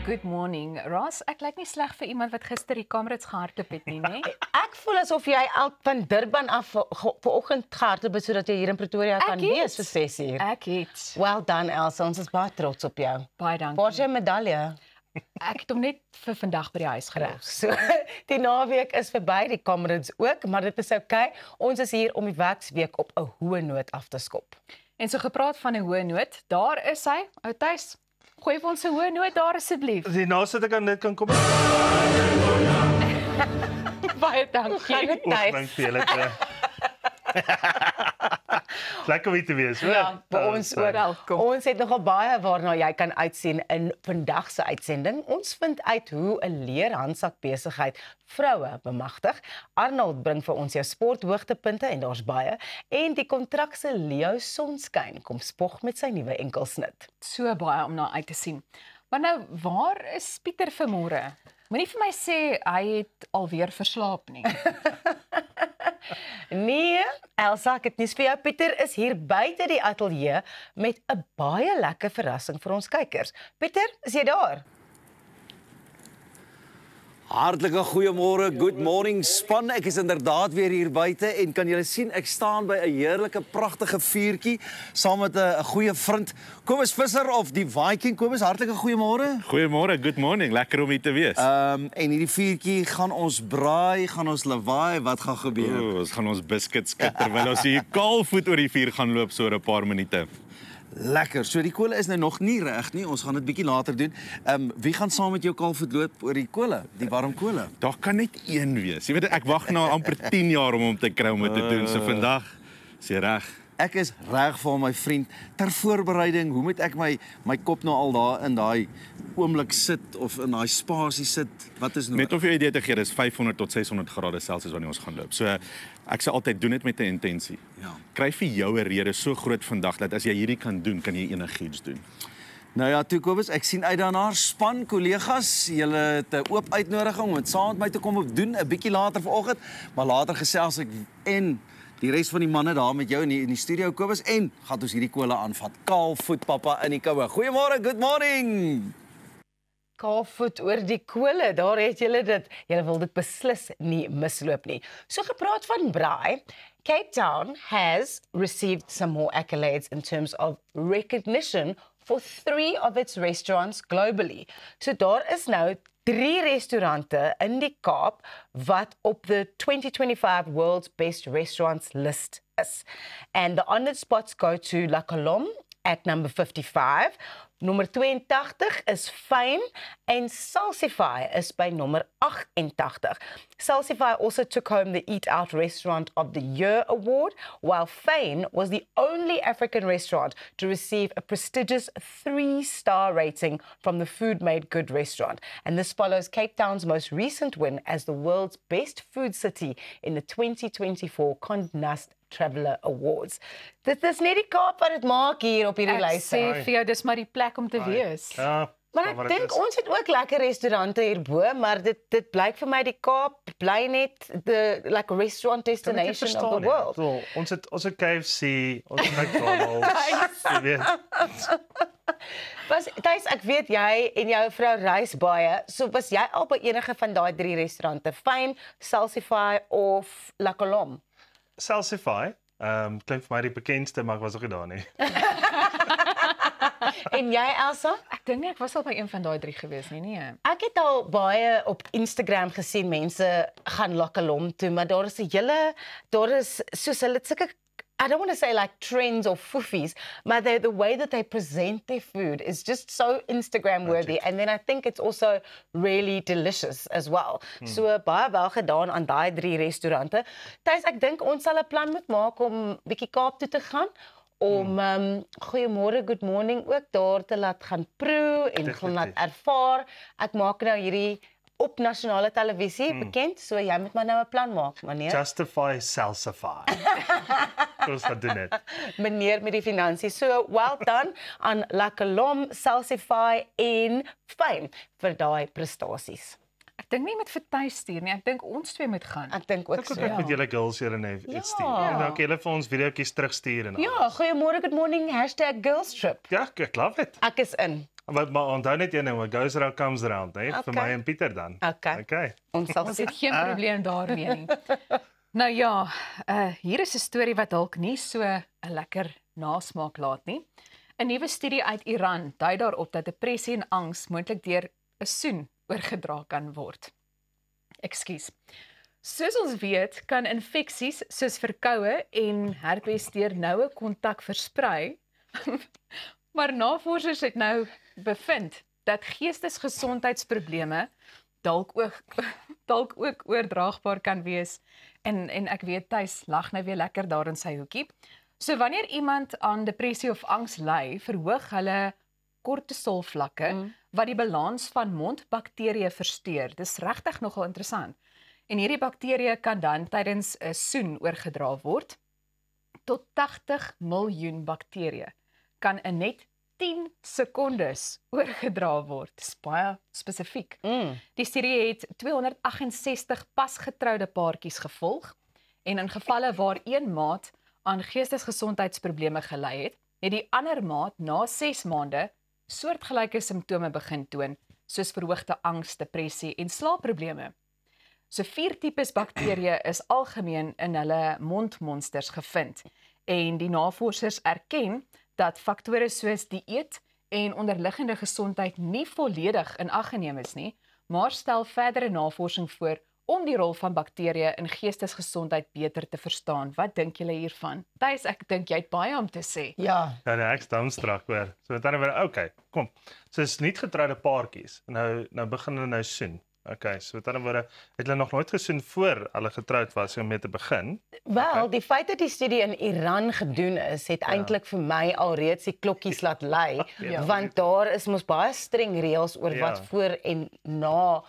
Good morning. Ross, ek lyk nie sleg vir iemand wat gister die Kamerads gehardloop het nie, né? Ek voel asof jy al van Durban af vanoggend gehardloop het sodat jy hier in Pretoria kan wees vir 6 uur. Ek het. Well done, Elsa. Ons is baie trots op jou. Baie dankie. Waar is jou medalje? Ek het hom net vir vandag by die huis gelos. So, die naweek is verby, die Kamerads ook, maar dit is oukei. Ons is hier om die werksweek op 'n hoë noot af te skop. En so gepraat van 'n hoë noot, daar is hy, ou Thys. Gooi vir ons 'n hoë noot daar asseblief. Die naaste ek aan dit kan kom. Baie dankie. Dank vir julle twee. Lekker om hier te wees, hoor. Ja, vir ons ook. Welkom. Ons het nogal baie waarna jy kan uitsien in vandag se uitsending. Ons vind uit hoe 'n leerhandsak besigheid vroue bemagtig. Arnold bring vir ons jou sporthoogtepunte en daar's baie. En die kontrak se Leo Sonskyn kom spog met sy nuwe enkelsnit. So baie om na uit te sien. Maar nou, waar is Pieter vanmôre? Moenie vir my sê hy het alweer verslaap nie. Nee, Elsa, ek het nuus vir jou. Pieter is hier buite die ateljee met 'n baie lekker verrassing vir ons kykers. Pieter, is jy daar? Hartlike goeiemôre, good morning span. Ek is inderdaad weer hier buite en kan julle sien ek staan by 'n heerlike pragtige vuurtjie saam met 'n goeie vriend Kobus Visser of die Viking. Kobus, hartlike goeiemôre. Goeiemôre, good morning. Lekker om hier te wees. En hierdie vuurtjie gaan ons braai, gaan ons lawaai, wat gaan gebeur? Ons gaan ons biscuits skit terwyl ons hier kaalvoet oor die vuur gaan loop so 'n paar minute. Lekker. So die kole is nou nog nie reg nie. Ons gaan dit bietjie later doen. Wie gaan saam met jou kaalvoet loop oor die kole, die warm kole? Daar kan net een wees. Jy weet ek wag nou amper 10 jaar om hom te kry om dit te doen. So vandag is jy reg. Ek is reg vir my vriend ter voorbereiding. Hoe moet ek my kop nou al daar in daai oomblik sit of in daai spasie sit? Wat is nodig? Net om vir jou 'n idee te gee, dis 500 tot 600 grade Celsius wanneer ons gaan loop. So ek sê altyd doen dit met 'n intensie. Ja. Kry vir jou 'n rede so groot vandag dat as jy hierdie kan doen, kan jy enigiets doen. Nou ja, toe Kobus, ek sien uit daarna. Span kollegas, julle het 'n oop uitnodiging om saam met my te kom op doen 'n bietjie later vanoggend, maar later gesels ek en die res van die manne daar met jou in die studio, Kobus, en gaan ons hierdie kole aanvat. Kaalvoet pappa in die koue. Goeiemôre, good morning. Kaalvoet oor die kole, daar het julle dit. Julle wil dit beslis nie misloop nie. So gepraat van braai, Cape Town has received some more accolades in terms of recognition for 3 of its restaurants globally. So daar is nou 3 restaurante in die Kaap wat op the 2025 World's Best Restaurants list is. And the honored spots go to La Colombe at number 55. Nummer 82 is Fame en Salsify is by nummer 88. Salsify also took home the Eat Out Restaurant of the Year award, while Fame was the only African restaurant to receive a prestigious 3-star rating from the Food Made Good restaurant. And this follows Cape Town's most recent win as the world's best food city in the 2024 Condé Nast Traveller Awards. Dit is nie die Kaap wat dit maak hier op hierdie Ek lys. sê vir jou, dis maar die plek om te wees. Ja. Maar ek dink ons het ook lekker restaurante hierbo, maar dit blyk vir my die Kaap bly net the like restaurant destination of the world. So, ons het KFC, ons het McDonald's. Jy weet. Thys, ek weet jy en jou vrou reis baie. So was jy al by enige van daai 3 restaurante? Fame, Salsify of La Colombe? Salsify, klink vir my die bekendste, maar ek was nog nie daar nie. En jy, Elsa? Ek dink nie ek was al by een van daai 3 gewees nie, nee. Ek het al baie op Instagram gesien mense gaan La Colombe toe, maar daar is soos hulle sulke, I don't want to say like trends or foofies, but the way that they present their food is just so Instagram worthy. And then I think it's also really delicious as well. So baie wel gedaan aan daai 3 restaurante. Thys, ek dink ons sal 'n plan moet maak om bietjie Kaap toe te gaan om goeiemôre, good morning ook daar te laat gaan proe en gaan laat ervaar. Ek maak nou hierdie op nasionale televisie bekend, so jy moet maar nou 'n plan maak, meneer. Justify, Salsify. Ons gaan doen dit. Meneer met die finansies. So, well done aan La Colombe, Salsify en Fame vir daai prestasies. Ek dink nie met vir Thys stuur nie. Ek dink ons twee moet gaan. Ek dink ook so. Ek met julle girls julle net iets stuur. En dan kan julle vir ons videoetjies terugstuur en Ja, goeiemôre, good morning, #girlstrip. Ja, ek love it. Ek is in. Maar onthou net een ding, what goes around comes around, hè? Okay. Vir my en Pieter dan. Okay. Okay. Ons sal Ons sien. het geen probleem daarmee nie. Nou ja, hier is 'n storie wat dalk nie so 'n lekker nasmaak laat nie. 'n Nuwe studie uit Iran dui daarop dat depressie en angs moontlik deur 'n soen oorgedra kan word. Ekskuus. Soos ons weet, kan infeksies soos verkoue en herpes deur noue kontak versprei. Maar navorsers het nou bevind dat geestesgesondheidsprobleme dalk ook oordraagbaar kan wees. En ek weet Thys lag nou weer lekker daar in sy hoekie. So wanneer iemand aan depressie of angs ly, verhoog hulle kortisol vlakke wat die balans van mondbakterieë versteur. Dis regtig nogal interessant. En hierdie bakterieë kan dan tydens 'n soen oorgedra word. Tot 80 miljoen bakterieë kan in net 10 sekondes oorgedra word. Dis baie spesifiek. Die studie het 268 pasgetroude paartjies gevolg en in gevalle waar een maat aan geestesgesondheidsprobleme gely het, het die ander maat na 6 maande soortgelyke simptome begin toon, soos verhoogde angs, depressie en slaapprobleme. So 4 tipes bakterieë is algemeen in hulle mondmonsters gevind en die navorsers erken dat faktore soos dieet en onderliggende gesondheid nie volledig in ag geneem is nie, maar stel verdere navorsing voor om die rol van bakterieë in geestesgesondheid beter te verstaan. Wat dink julle hiervan? Thys, ek dink jy het baie om te sê. Ja. Ja, nee, ek staan strak hoor. So met ander woorde, okay, kom. So is nie getroude paartjies. Nou begin hulle nou soen. Okay, so met ander woorde, het hulle nog nooit gesoen voor hulle getroud was om mee te begin. Wel, die feit dat die studie in Iran gedoen is, het eintlik vir my alreeds die klokkies laat lui, want daar is mos baie streng reëls oor wat voor en na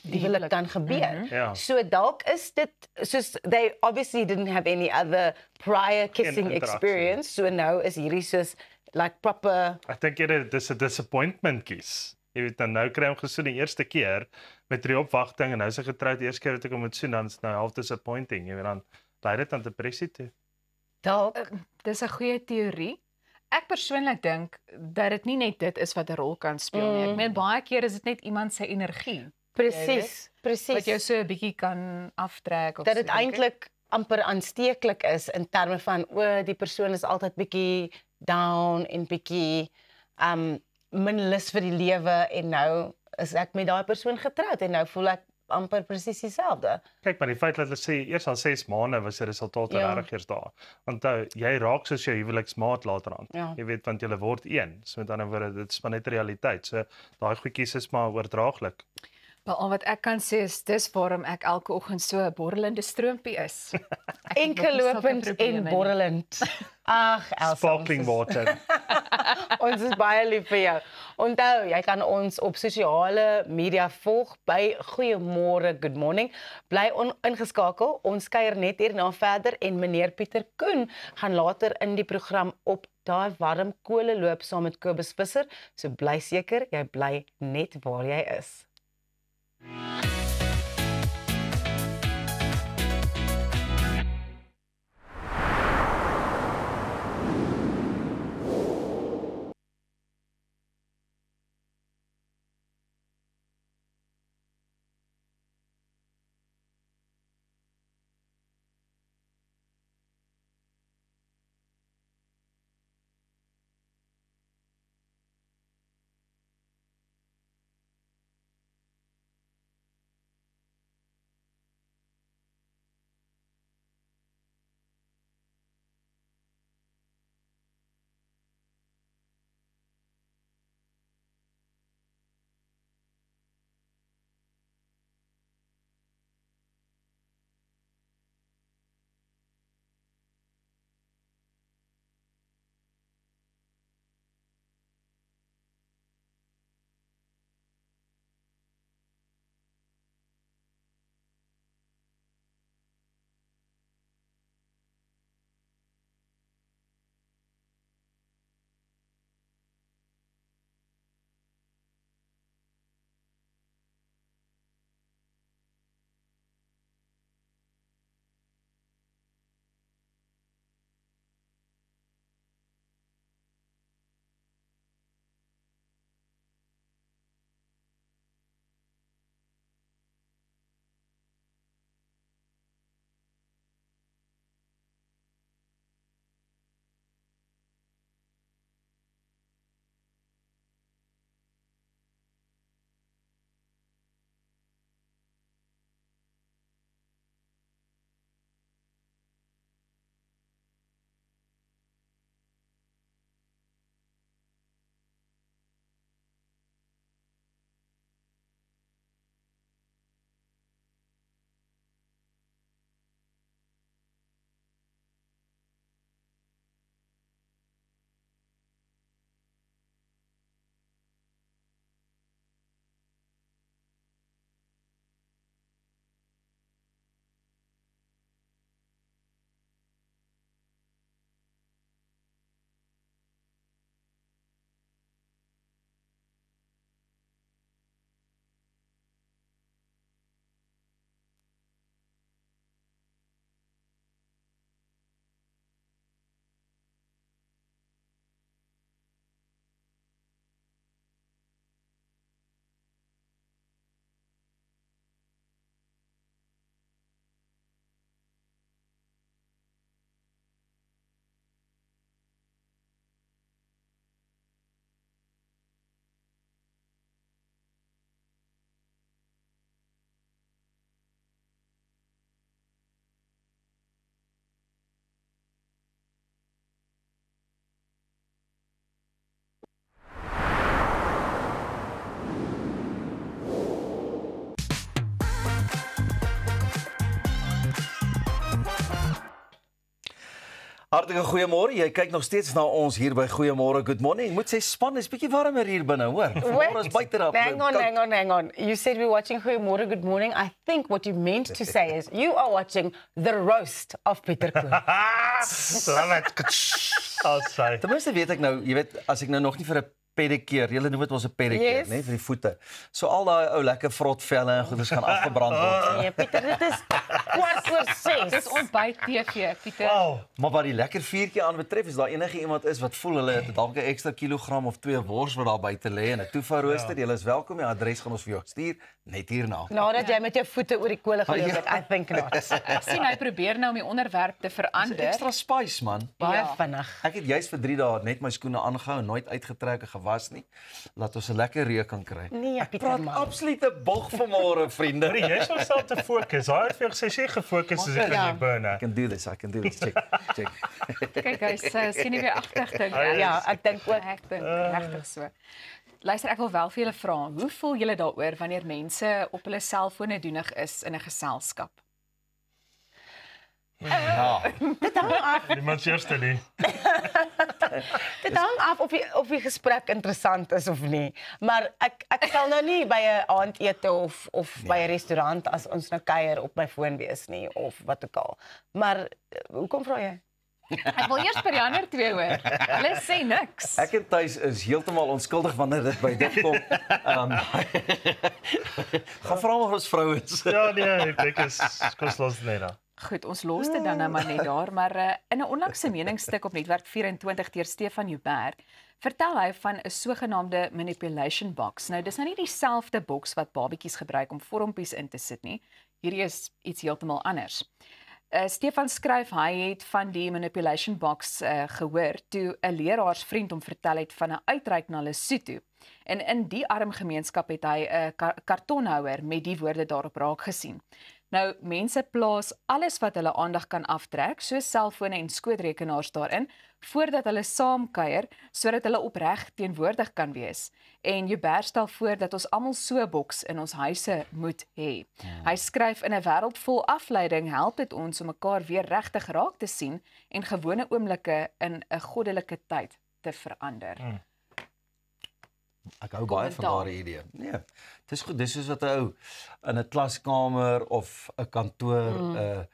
die huwelik kan gebeur. Ja. So dalk is dit soos they obviously didn't have any other prior kissing experience, so nou is hierdie soos like proper. Ek dink dit is 'n disappointment kies. Jy weet nou kry hom gesoen die eerste keer met die opwagting en nou is hy getroud die eerste keer wat ek hom moet soen, dan is nou half disappointing. Jy weet dan lei dit aan depressie toe. Dalk. Dis 'n goeie teorie. Ek persoonlik dink dat dit nie net dit is wat 'n rol kan speel nie. Ek meen baie keer is dit net iemand se energie. Presies, Wat jou so 'n bietjie kan aftrek of dat dit so, dink ek. eintlik amper aansteeklik is in terme van die persoon is altyd bietjie down en bietjie min lus vir die lewe en nou is ek met daai persoon getroud en nou voel ek amper presies dieselfde. Kyk, maar die feit dat hulle sê eers al 6 maande was die resultate regtig eers daar. Want jy raak soos jou huweliksmaat later aan. Ja. Jy weet want julle word een. So met ander woorde, dit is maar net realiteit. So daai goedjies is maar oordraaglik. Maar al wat ek kan sê is dis waarom ek elke oggend so 'n borrelende stroompie is. Enkelopend en borrelend. Ag, Elsa. Sparkling water. Ons is baie lief vir jou. Onthou, jy kan ons op sosiale media volg by Goeiemôre, Good Morning. Bly ingeskakel. Ons kuier net hierna verder en meneer Pieter Koen gaan later in die program op daai warm kole loop saam met Kobus Visser. So bly seker, jy bly net waar jy is. Hartlike goeiemôre. Jy kyk nog steeds na ons hier by Goeiemôre Good Morning. Ek moet sê span is bietjie warmer hier binne, hoor. Vanmôre is buite daar. Hang on. You said we're watching Goeiemôre Good Morning. I think what you meant to say is you are watching the roast of Pieter Koen. Ten minste weet ek nou, jy weet, as ek nou nog nie vir 'n pedicure, julle noem dit ons 'n pedicure, Yes. né, vir die voete. So al daai ou lekker vrotvelle en goeders gaan afgebrand word. Nee, Pieter, dit is 6:15. Dis ontbyt TV, Pieter. Wow. Maar wat die lekker vuurtjie aan betref, is daar enige iemand is wat voel hulle het dalk 'n ekstra kilogram of 2 wors wat daar buite lê en 'n toefa rooster, julle is welkom. Die adres gaan ons vir jou stuur net hierna. Nadat jy met jou voete oor die kolle geloop het, I think not. Ek sien hy probeer nou om die onderwerp te verander. Extra spice man. Baie Ja. vinnig. Ek het juist vir 3 dae net my skoene aangehou en nooit uitgetrek en gewas nie. Laat ons 'n lekker reuk kan kry. Nee, Ek Pieter praat man. absolute bog vanmôre, vriende. Jy is homself te fokus. Hy het vir jou gesê sy gefokus is ek Ja. in die burner. I can do this. Check. Kyk, hy's sien nie weer agtig dink. Ja, ek dink ook. Ek dink regtig so. Luister, ek wil wel vir julle vra, hoe voel julle daaroor wanneer mense op hulle selfone doenig is in 'n geselskap? Ja. Dit hang af. Niemand eerste nie. Dit hang af of die gesprek interessant is of nie. Maar ek sal nou nie by 'n aandete of by 'n restaurant as ons nou kuier op my foon wees nie of wat ook al. Maar hoekom vra jy? Ek wil eers by die ander twee hoor. Hulle sê niks. Ek en Tuis is heeltemal onskuldig wanneer dit by dit kom. Gaan vra maar ons vrouens. Ja, nee, ek is koslos net daar. Goed, ons los dit dan nou maar net daar, maar in 'n onlangse meningsstuk op Netwerk 24 deur Stefan Joubert, vertel hy van 'n sogenaamde manipulation box. Nou, dis nou nie dieselfde boks wat babatjies gebruik om vormpies in te sit nie. Hierdie is iets heeltemal anders. Stefan skryf hy het van die manipulation box gehoor toe 'n leraarsvriend hom vertel het van 'n uitreik na Lesotho. En in die arm gemeenskap het hy 'n kartonhouer met die woorde daarop raak gesien. Nou, mense plaas alles wat hulle aandag kan aftrek, soos selfone en skootrekenaars daarin, voordat hulle saam kuier, sodat hulle opreg teenwoordig kan wees. En Joubert stel voor dat ons almal so 'n boks in ons huise moet hê. Hy skryf in 'n wêreld vol afleiding help dit ons om mekaar weer regtig raak te sien en gewone oomblikke in 'n goddelike tyd te verander. Ek hou baie van daardie idee. Nee. Dit is goed, dis soos wat 'n ou in 'n klaskamer of 'n kantoor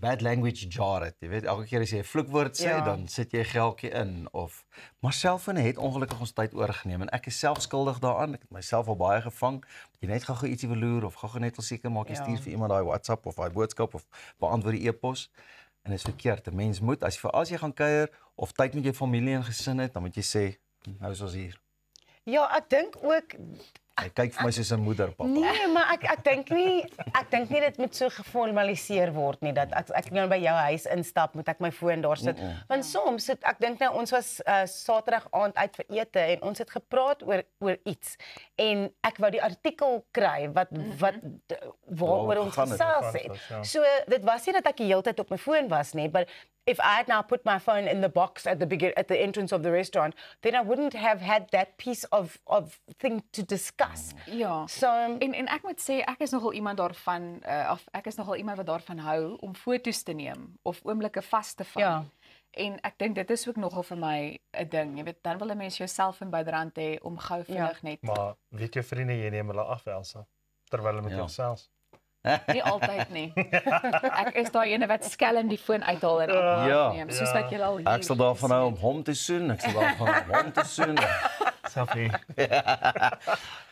bad language jar het. Jy weet, elke keer as jy 'n vloekwoord sê, dan sit jy 'n geldjie in of maar selfone het ongelukkig ons tyd oorgeneem en ek is self skuldig daaraan. Ek het myself al baie gevang. Jy net gou ietsie verloor of gou net wil seker maak jy stuur vir iemand daai WhatsApp of daai boodskap of beantwoord die e-pos. En dit is verkeerd. 'n Mens moet as jy gaan kuier of tyd met jou familie en gesin het, dan moet jy sê, nou is ons hier. Ja, ek dink ook Hy kyk vir my soos 'n moeder, pappa. nee, maar ek dink nie dit moet so geformaliseer word nie dat ek nou by jou huis instap, moet ek my foon daar sit. Want soms sit ek dink nou ons was Saterdag aand uit vir ete en ons het gepraat oor iets en ek wou die artikel kry waaroor ons gesels het. So dit was nie dat ek die hele tyd op my foon was nie, but if I had now put my phone in the box at the entrance of the restaurant, then I wouldn't have had that piece of thing to discuss. Ja. So En ek moet sê ek is nogal iemand daarvan ek is nogal iemand wat daarvan hou om foto's te neem of oomblikke vas te vang. Ja. En ek dink dit is ook nogal vir my 'n ding. Jy weet, dan wil 'n mens jouself in byderhand hê om gou vinnig net. Maar weet jou vriende jy neem hulle af Elsa terwyl hulle met jou gesels. Nie altyd nie. Ek is daai ene wat skelm die foon uithaal en opneem, soos wat julle al hier. Ek sal daarvan hou om hom te soen, ek sal daarvan hou om hom te soen. Selfie.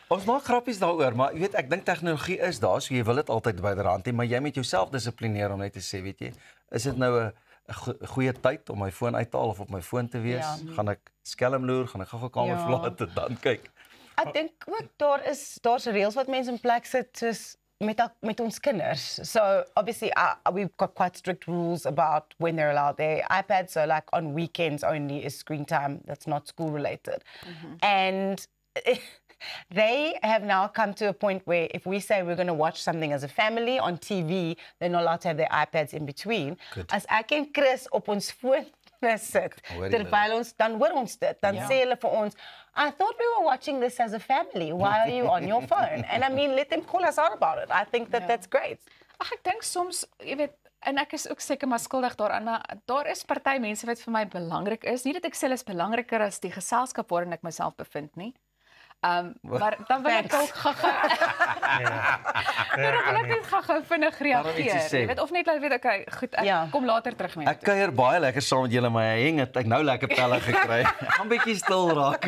Ons maak grappies daaroor, maar jy weet ek dink tegnologie is daar, so jy wil dit altyd byderhand hê, maar jy moet jouself dissiplineer om net te sê, weet jy, is dit nou 'n goeie tyd om my foon uit te haal of op my foon te wees? Gaan ek skelmloer, gaan ek gou-gou kamer verlaat en dan kyk. ek dink ook daar's reëls wat mense in plek sit soos met ons kinders. So obviously we've got quite strict rules about when they're allowed their iPads. So like on weekends only is screen time that's not school related. And they have now come to a point where if we say we're going to watch something as a family on TV, they're not allowed to have their iPads in between. As ek en Chris op ons foon sit, terwyl ons dan hoor ons dit, dan sê hulle vir ons, I thought we were watching this as a family. Why are you on your phone? And I mean, let them call us out about it. I think that's great. Ag ek dink soms, jy weet, En ek is ook seker maar skuldig daaraan, maar daar is party mense wat vir my belangrik is. Nie dat ek sê is belangriker as die geselskap waarin ek myself bevind nie. Maar dan wil ek ook gaga gaga vinnig reageer. Jy weet of net laat weet okay, goed, ek kom later terug met. Ek kuier baie lekker saam met julle, maar hy heng het ek nou lekker pelle gekry. Gaan bietjie stil raak.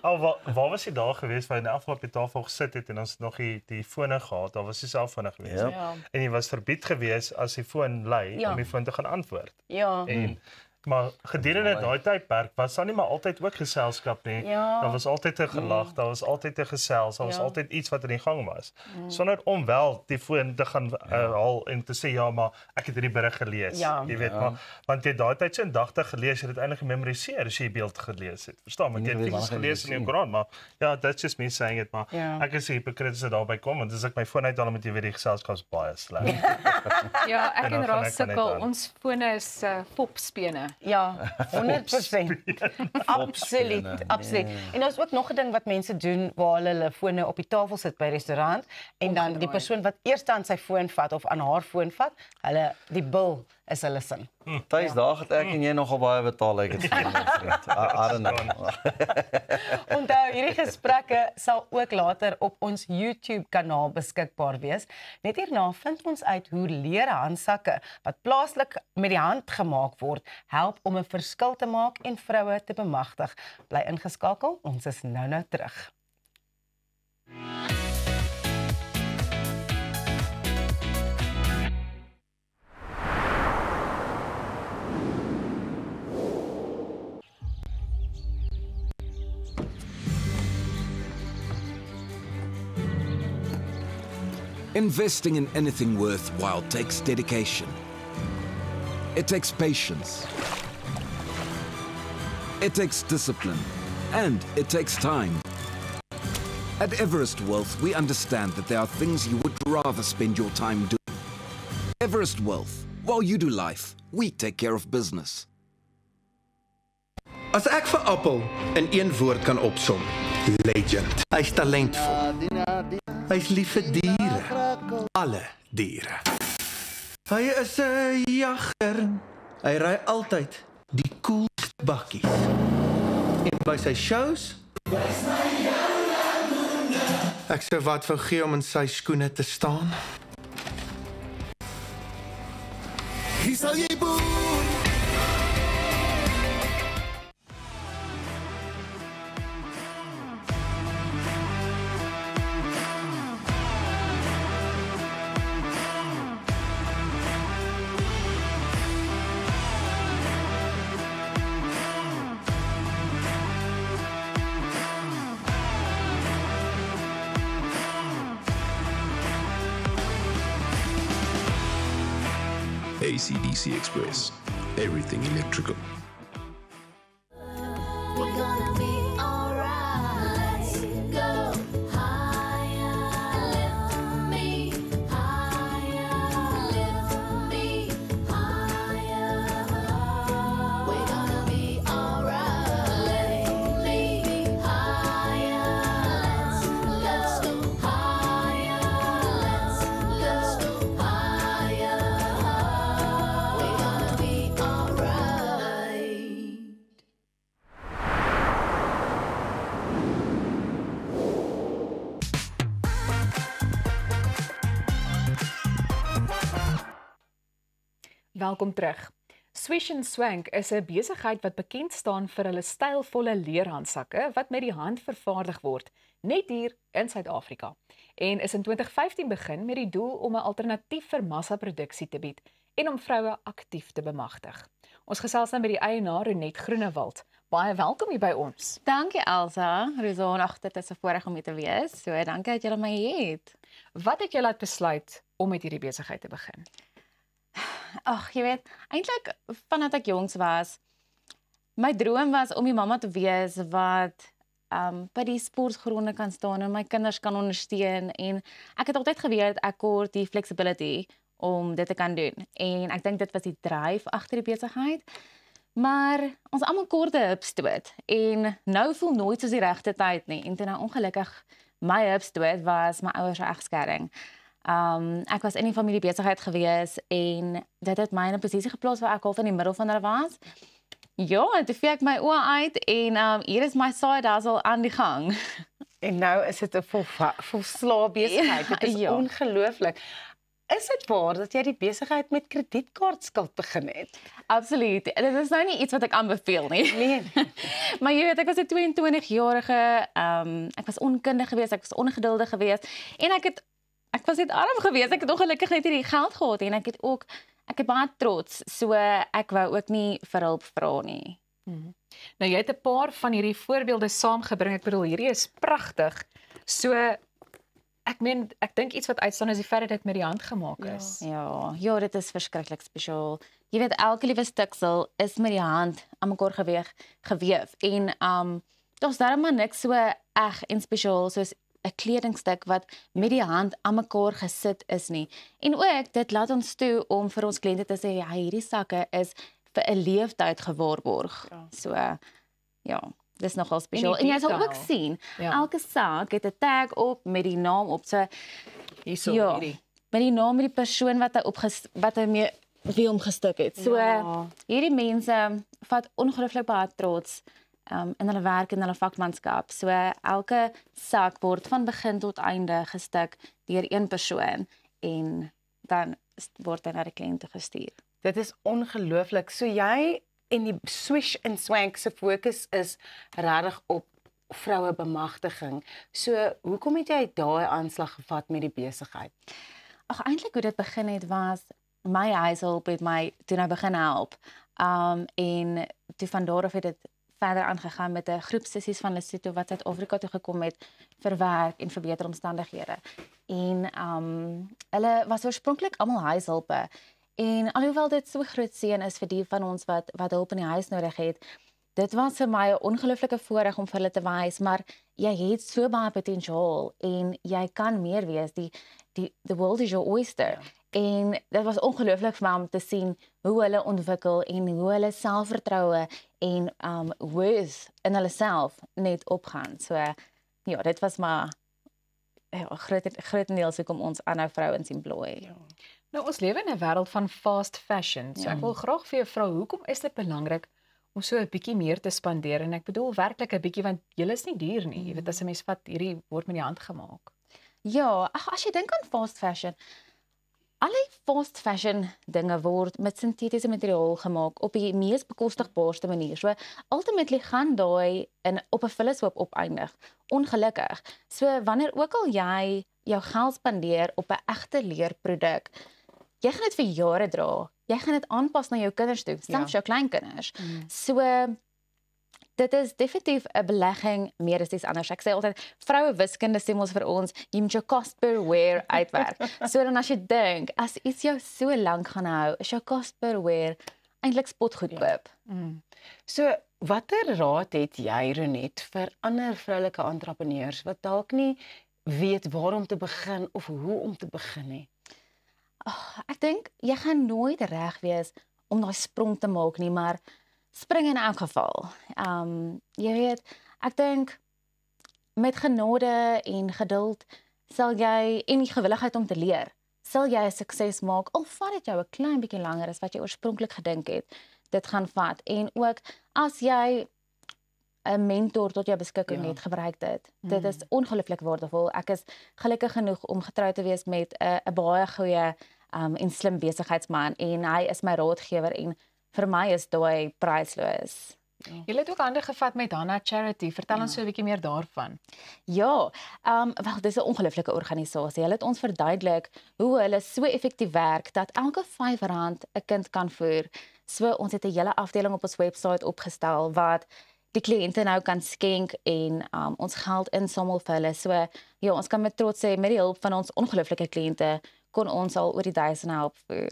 Waar was jy daar gewees waar jy in elk geval op die tafel gesit het en ons nog die fone gehad, daar was die selfone gewees. En jy was verbied gewees as die foon lui om die foon te gaan antwoord. Maar gedurende daai tydperk was daar nie maar altyd ook geselskap nie. Daar was altyd 'n gelag, daar was altyd 'n gesels, daar was altyd iets wat in die gang was. Sonder om wel die foon te gaan haal en te sê ja, maar ek het hierdie berig gelees. Jy weet maar want jy daai tyd so indagtig gelees, jy het eintlik gememoriseer as jy die beeld gelees het. Verstaan, maar jy het iets gelees in die Koran, maar ja, that's just me saying it, maar ek is hypocrite as daarby kom want as ek my foon uithaal met jy weet die geselskap is baie sleg. Ja, ek en Ras sukkel. Ons fone is fopspene. Ja, 100%. Absoluut. En daar's ook nog 'n ding wat mense doen waar hulle fone op die tafel sit by restaurant en dan die persoon wat eers aan sy foon vat of aan haar foon vat, die bil is hulle sin. Tuis daar het ek en jy nogal baie betaal ek het vriend. Onthou, hierdie gesprekke sal ook later op ons YouTube kanaal beskikbaar wees. Net hierna vind ons uit hoe lere handsakke wat plaaslik met die hand gemaak word, help om 'n verskil te maak en vroue te bemagtig. Bly ingeskakel, ons is nou terug. Investing in anything worthwhile takes dedication. It takes patience. It takes discipline. And it takes time. At Everest Wealth, we understand that there are things you would rather spend your time doing. Everest Wealth, while you do life, we take care of business. As ek vir Appel in een woord kan opsom, legend. Hy's talentvol. Hy's lief vir diere. Alle diere. Hy is 'n jagter. Hy ry altyd die coolste bakkies. En by sy shows, ek sou wat wou gee om in sy skoene te staan. Hier sal jy boer. AC/DC Express, everything electrical. We're gonna be alright. Go higher, lift me higher, lift me higher. We're gonna be alright. Lift me higher. Let's go higher. Let's go higher. We're gonna be alright. Welkom terug. Swish and Swank is 'n besigheid wat bekend staan vir hulle stylvolle leerhandsakke wat met die hand vervaardig word, net hier in Suid-Afrika. En is in 2015 begin met die doel om 'n alternatief vir massaproduksie te bied en om vroue aktief te bemagtig. Ons gesels nou met die eienaar Renet Groenewald. Baie welkom hier by ons. Dankie Elsa, Rosan, dit is 'n voorreg om hier te wees. So dankie dat julle my het. Wat het jou laat besluit om met hierdie besigheid te begin? Ag, jy weet, eintlik vandat ek jongs was, my droom was om die mamma te wees wat by die sportgronde kan staan en my kinders kan ondersteun en ek het altyd geweet ek kort die flexibility om dit te kan doen. En ek dink dit was die dryf agter die besigheid. Maar ons almal kort 'n hupstoot en nou voel nooit soos die regte tyd nie. En toe nou ongelukkig my hupstoot was my ouers se egskeiding. Ek was in die familiebesigheid gewees en dit het my in 'n posisie geplaas waar ek half in die middel van hulle was. Ja, en toe vee ek my oë uit en hier is my side hustle aan die gang. En nou is dit 'n volslae besigheid. Dit is ongelooflik. Is dit waar dat jy die besigheid met kredietkaartskuld begin het? Absoluut. Dit is nou nie iets wat ek aanbeveel nie. Nee. Maar jy weet, ek was 'n 22-jarige, ek was onkundig geweest, ek was ongeduldig geweest en ek was net arm geweest. Ek het ongelukkig net nie die geld gehad en ek het baie trots, so ek wou ook nie vir hulp vra nie. Nou jy het 'n paar van hierdie voorbeelde saamgebring. Ek bedoel, hierdie is pragtig. So ek dink iets wat uitstaan is die feit dat dit met die hand gemaak is. Ja, dit is verskriklik spesiaal. Jy weet, elke liewe stiksel is met die hand aan mekaar geweef en daar's darem maar niks so eg en spesiaal soos 'n kledingstuk wat met die hand aan mekaar gesit is nie. En ook dit laat ons toe om vir ons kliënte te sê, ja, hierdie sakke is vir 'n leeftyd gewaarborg. So ja, dis nogal spesiaal. En jy sal ook sien, elke sak het 'n tag op met die naam op. So hierso hierdie. Met die naam met die persoon wat hy mee wie hom gestik het. So hierdie mense vat ongelooflik baie trots in hulle werk en hulle vakmanskap. So elke sak word van begin tot einde gestik deur een persoon en dan word hy na die kliënte gestuur. Dit is ongelooflik. So jy en die Swish and Swank se fokus is regtig op vroue bemagtiging. So hoekom het jy daai aanslag gevat met die besigheid? Ag, eintlik hoe dit begin het was my huishulp het my toe nou begin help. En toe van daar af het dit verder aangegaan met 'n groep sissies van Lesotho wat Suid-Afrika toe gekom het vir werk en vir beter omstandighede. En hulle was oorspronklik almal huishulpe. En alhoewel dit so groot seën is vir die van ons wat hulp in die huis nodig het, dit was vir my 'n ongelooflike voorreg om vir hulle te wys, maar jy het so baie potensiaal en jy kan meer wees. The world is your oyster. En dit was ongelooflik vir my om te sien hoe hulle ontwikkel en hoe hulle selfvertroue en worth in hulle self net opgaan. So ja, dit was maar grotendeels hoekom ons aanhou vrouens employ. Nou ons lewe in 'n wêreld van fast fashion. So ek wil graag vir jou vra, hoekom is dit belangrik om so 'n bietjie meer te spandeer? En ek bedoel werklik 'n bietjie, want julle is nie duur nie. Jy weet, as 'n mens vat, hierdie word met die hand gemaak. Ja, as jy dink aan fast fashion, alle fast fashion dinge word met sintetiese materiaal gemaak op die mees bekostigbaarste manier. So ultimately gaan daai op 'n vullishoop opeindig. Ongelukkig. So wanneer ook al jy jou geld spandeer op 'n egte leerproduk, jy gaan dit vir jare dra. Jy gaan dit aanpas na jou kinders toe, selfs jou kleinkinders. So dit is definitief 'n belegging meer as iets anders. Ek sê altyd, vroue wiskunde sê ons vir ons, jy moet jou cost per wear uitwerk. So dan as jy dink, as iets jou so lank gaan hou, is jou cost per wear eintlik spotgoedkoop. So watter raad het jy, Renet, vir ander vroulike entrepreneurs wat dalk nie weet waar om te begin of hoe om te begin nie? Ek dink jy gaan nooit reg wees om daai sprong te maak nie, maar spring in elk geval. Jy weet, ek dink met genade en geduld sal jy en die gewilligheid om te leer, sal jy 'n sukses maak, al vat dit jou 'n klein bietjie langer as wat jy oorspronklik gedink het. Dit gaan vat. En ook as jy 'n mentor tot jou beskikking het, gebruik dit. Dit is ongelooflik waardevol. Ek is gelukkig genoeg om getrou te wees met 'n baie goeie en slim besigheidsman en hy is my raadgewer en vir my is daai prysloos. Julle het ook hande gevat met Hannah Charity. Vertel ons so 'n bietjie meer daarvan. Ja, wel dis 'n ongelooflike organisasie. Hulle het ons verduidelik hoe hulle so effektief werk dat elke R5 'n kind kan voer. So ons het 'n hele afdeling op ons webwerf opgestel wat die kliënte nou kan skenk en ons geld insamel vir hulle. So ja, ons kan met trots sê met die hulp van ons ongelooflike kliënte kon ons al oor die duisende help voer.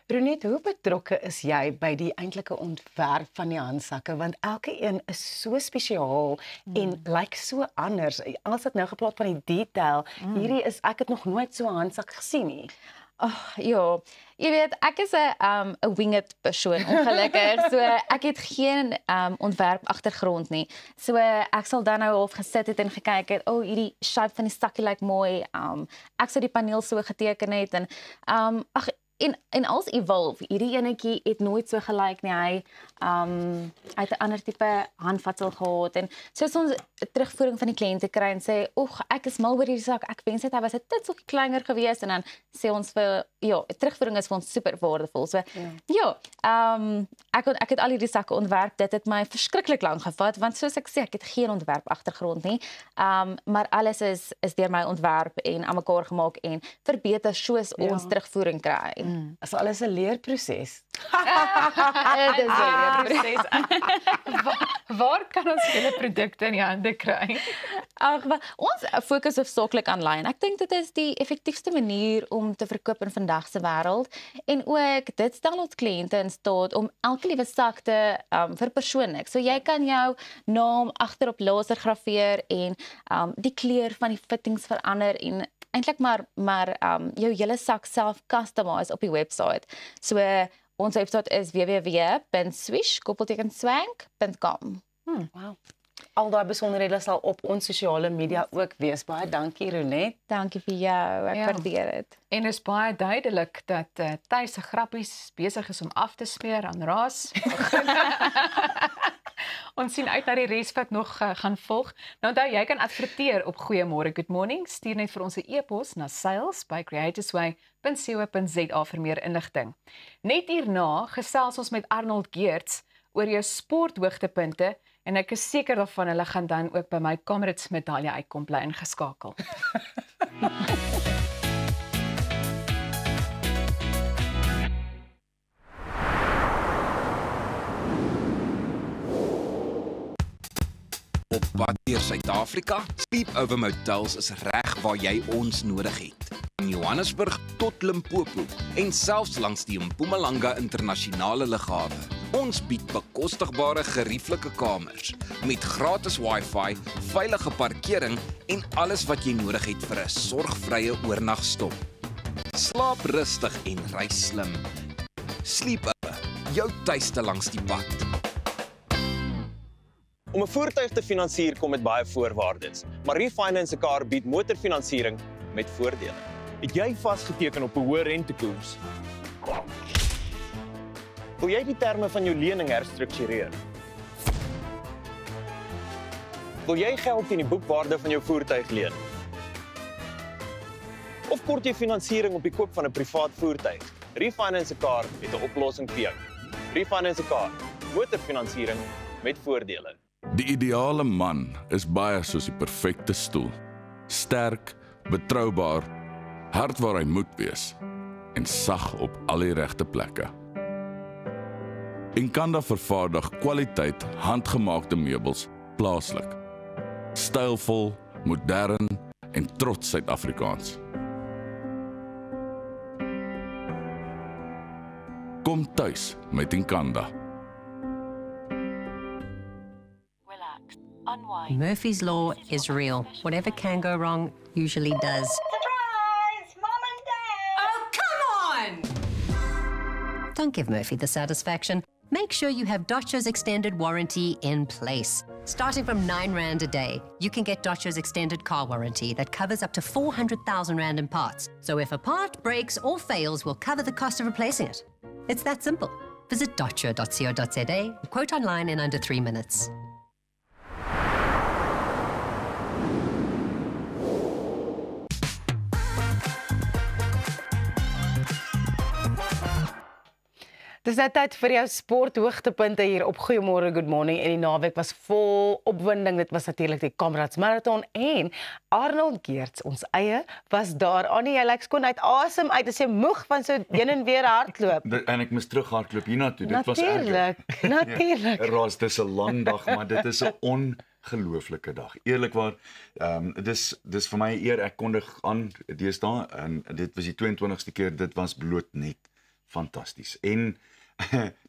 Renet, hoe betrokke is jy by die eintlike ontwerp van die handsakke? Want elke een is so spesiaal en lyk so anders. As ek nou gepraat van die detail, hierdie is ek het nog nooit so 'n handsak gesien nie. Ja, jy weet, ek is 'n winged persoon, ongelukkig. So ek het geen ontwerp agtergrond nie. So ek sal dan nou half gesit het en gekyk het, hierdie shape van die sakkie lyk mooi. Ek sou die paneel so geteken het en en als Evolve, hierdie enetjie het nooit so gelyk nie. Hy het 'n ander tipe handvatsel gehad en soos ons terugvoering van die kliënte kry en sê, "Oeg, ek is mal oor hierdie sak. Ek wens dit hy was 'n titseltjie kleiner geweest." En dan sê ons vir terugvoering is vir ons super waardevol. So ek het al hierdie sakke ontwerp. Dit het my verskriklik lank gevat want soos ek sê, ek het geen ontwerp agtergrond nie. Maar alles is deur my ontwerp en aan mekaar gemaak en verbeter soos ons terugvoering kry. Is alles 'n leerproses. Dit is 'n leerproses. Waar kan ons julle produkte in die hande kry? Ons fokus hoofsaaklik aanlyn. Ek dink dit is die effektiefste manier om te verkoop in vandag se wêreld en ook dit stel ons kliënte in staat om elke liewe sak te verpersoonlik. So jy kan jou naam agterop laser grafeer en die kleur van die fittings verander en eintlik maar jou hele sak self customize op die webwerf. So ons webwerf is www.swish.com. Wow. Al daai besonderhede sal op ons sosiale media ook wees. Baie dankie Ronet. Dankie vir jou. Ek waardeer dit. En is baie duidelik dat Thys se grappies besig is om af te speer aan Raas. Ons sien uit na die res wat nog gaan volg. Nou onthou, jy kan adverteer op Goeiemôre Good Morning. Stuur net vir ons 'n e-pos na sales@creatorsway.co.za vir meer inligting. Net hierna gesels ons met Arnold Geerts oor jou sporthoogtepunte en ek is seker daarvan hulle gaan dan ook by my Comrades medalje uitkom, bly ingeskakel. Op pad deur Suid-Afrika, Sleepover Motels is reg waar jy ons nodig het. Van Johannesburg tot Limpopo en selfs langs die Mpumalanga internasionale lughawe. Ons bied bekostigbare gerieflike kamers met gratis Wi-Fi, veilige parkering en alles wat jy nodig het vir 'n sorgvrye oornagstop. Slaap rustig en reis slim. Sleepover, jou tuiste langs die pad. Om 'n voertuig te finansier kom met baie voorwaardes, maar Refinance 'n Car bied motorfinansiering met voordele. Het jy vasgeteken op 'n hoë rentekoers? Wil jy die terme van jou lening herstruktureer? Wil jy geld teen die boekwaarde van jou voertuig leen? Of kort jy finansiering op die koop van 'n privaat voertuig? Refinance 'n Car het 'n oplossing vir jou. Refinance 'n Car, motorfinansiering met voordele. Die ideale man is baie soos die perfekte stoel. Sterk, betroubaar, hard waar hy moet wees en sag op al die regte plekke. Enkanda vervaardig kwaliteit handgemaakte meubels plaaslik. Stylvol, modern en trots Suid-Afrikaans. Kom tuis met Enkanda. Murphy's Law is real. Whatever can go wrong usually does. Surprise! Mom and Dad! Oh, come on! Don't give Murphy the satisfaction. Make sure you have Dodge's extended warranty in place. Starting from R9 a day, you can get Dodge's extended car warranty that covers up to 400,000 Rand in parts. So if a part breaks or fails, we'll cover the cost of replacing it. It's that simple. Visit dodge.co.za and quote online in under 3 minutes. Dis nou tyd vir jou sporthoogtepunte hier op Goeiemôre Good Morning en die naweek was vol opwinding. Dit was natuurlik die Comrades Marathon en Arnold Geerts, ons eie, was daar. Annie, jy lyk skoon uit asem uit as jy moeg van so heen en weer hardloop. En ek moes terug hardloop hiernatoe. Dit was Natuurlijk. Ras, dis 'n lang dag, maar dit is 'n ongelooflike dag. Eerlikwaar, dis vir my 'n eer ek kondig aan deesdae en dit was die 22ste keer, dit was bloot net fantasties. En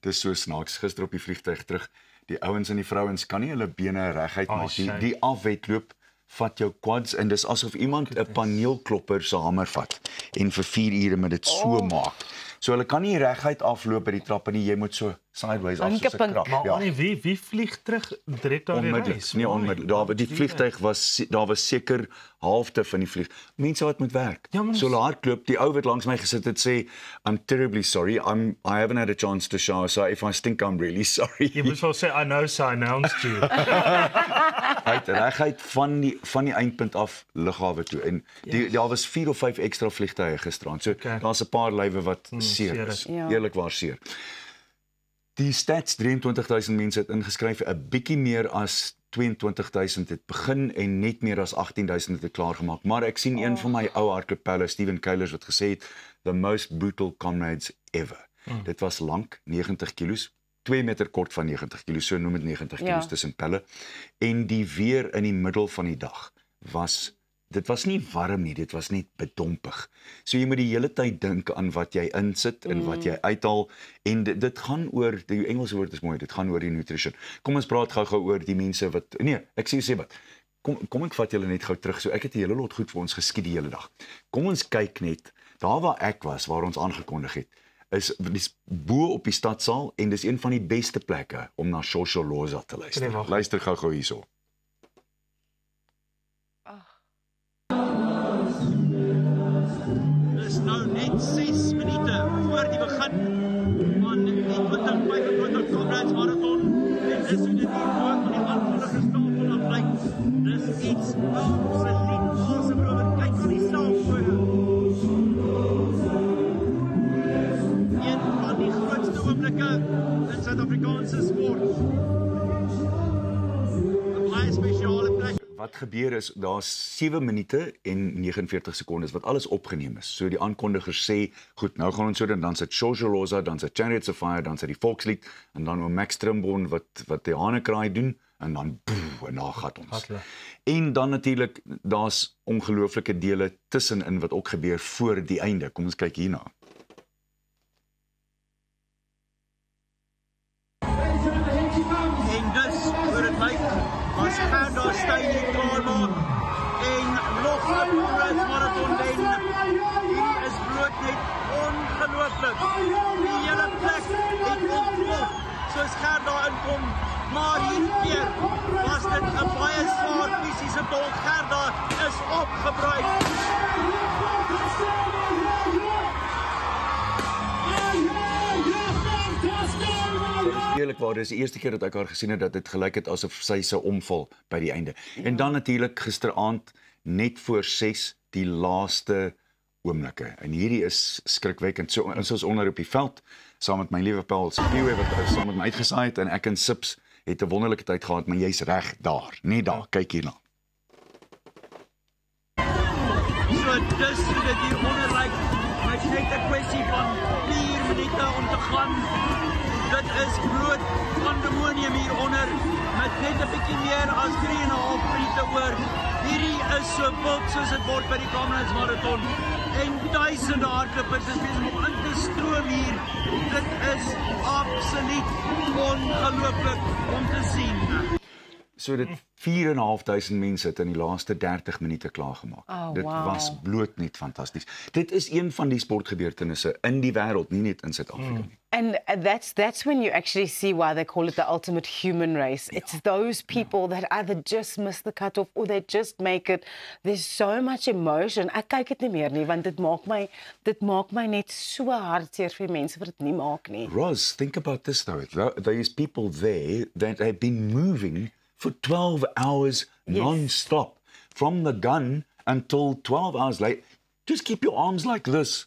dis so snaaks, gister op die vliegtuig terug, die ouens en die vrouens kan nie hulle bene reguit maak. Die afwedloop vat jou quads en dis asof iemand 'n paneelklopper se hamer vat en vir 4 ure met dit so maak. So hulle kan nie reguit afloop by die trappe nie, jy moet so sideways af soos 'n krab. Maar wie vlieg terug direk daar die reis? Nee, onmiddellik. Die vliegtuig daar was seker halfte van die vlieg. Mense wat moet werk. Ja, so hardloop, die ou wat langs my gesit het sê, I'm terribly sorry. I haven't had a chance to shower, so if I stink I'm really sorry. Jy moet wel sê I know so I announced you. Hy het reguit van die eindpunt af lughawe toe en daar was 4 of 5 ekstra vliegtuie gisterand. So daar's 'n paar lywe wat seer is. Eerlikwaar seer. Die stats 23,000 mense het ingeskryf, 'n bietjie meer as 22,000 het begin en net meer as 18,000 het klaar gemaak. Maar ek sien een van my ou hardlooppelle, Steven Keilers, wat gesê het, the most brutal comrades ever. Dit was lank, 90 kilos, 2 meter kort van 90 kilos, so noem dit 90 kilos tussen pelle. En die weer in die middel van die dag dit was nie warm nie, dit was net bedompig. So jy moet die hele tyd dink aan wat jy insit en wat jy uithaal en dit gaan oor, die Engelse woord is mooi, dit gaan oor die nutrition. Kom ons praat gou-gou oor die mense wat, nee, ek sê wat, kom ek vat julle net gou terug, so ek het 'n hele lot goed vir ons geskied die hele dag. Kom ons kyk net, daar waar ek was, waar ons aangekondig het, is bo op die stadsaal en dis een van die beste plekke om na Shosholoza te luister. Luister gou-gou hierso. Nou net 6 minute voor die begin van die 2025 Comrades Marathon en dis hoe dit hier voor van die aankondigingstafel aflyk. Dis iets absoluut awesome. Kyk van die saal voor. Een van die grootste oomblikke in Suid-Afrikaanse sport. 'n baie spesiale plek. Wat gebeur is, daar's 7 minute en 49 sekondes wat alles opgeneem is. So die aankondiger sê, goed, nou gaan ons so dan sit Shosholoza, dan sit Chariots of Fire, dan sit die Volkslied en dan oom Max Trimborn wat die hanekraai doen en dan en daar gaan ons. En dan natuurlik daar's ongelooflike dele tussenin wat ook gebeur voor die einde. Kom ons kyk hierna. En dus hoe dit lyk as Gerda Steyn hier klaarmaak en nog 'n Comrades Marathon wen. Hierdie is bloot net ongelooflik. Die hele plek het ontplof soos Gerda inkom. Maar hierdie keer was dit 'n baie swaar fisiese tol. Gerda is opgebruik. Eerlikwaar, dis die eerste keer dat ek haar gesien het dat dit gelyk het asof sy sou omval by die einde. En dan natuurlik gisteraand net voor 6 die laaste oomblikke. En hierdie is skrikwekkend. So ons is onder op die veld saam met my liewe Paul Spiwe wat saam met my uitgesaai het en ek en Sips het 'n wonderlike tyd gehad, maar jy's reg daar, net daar. Kyk hierna. So dis hoe dit hier onder lyk. Hy's net 'n kwessie van 4 minute om te gaan. Dit is bloot pandemonium hieronder met net 'n bietjie meer as 3,5 minute oor. Hierdie is so wild soos dit word by die Comrades Marathon. En duisende hardloopers is besig om in te stroom hier. Dit is absoluut ongelooflik om te sien. So dit 4,500 mense het in die laaste 30 minute klaargemaak. Dit was bloot net fantasties. Dit is een van die sportgebeurtenisse in die wêreld, nie net in Suid-Afrika nie. And that's when you actually see why they call it the ultimate human race. It's those people that either just miss the cutoff or they just make it. There's so much emotion. Ek kyk dit nie meer nie want dit maak my net so hartseer vir mense wat dit nie maak nie. Roz, think about this though. There's people there that have been moving for 12 hours non-stop from the gun until 12 hours late. Just keep your arms like this.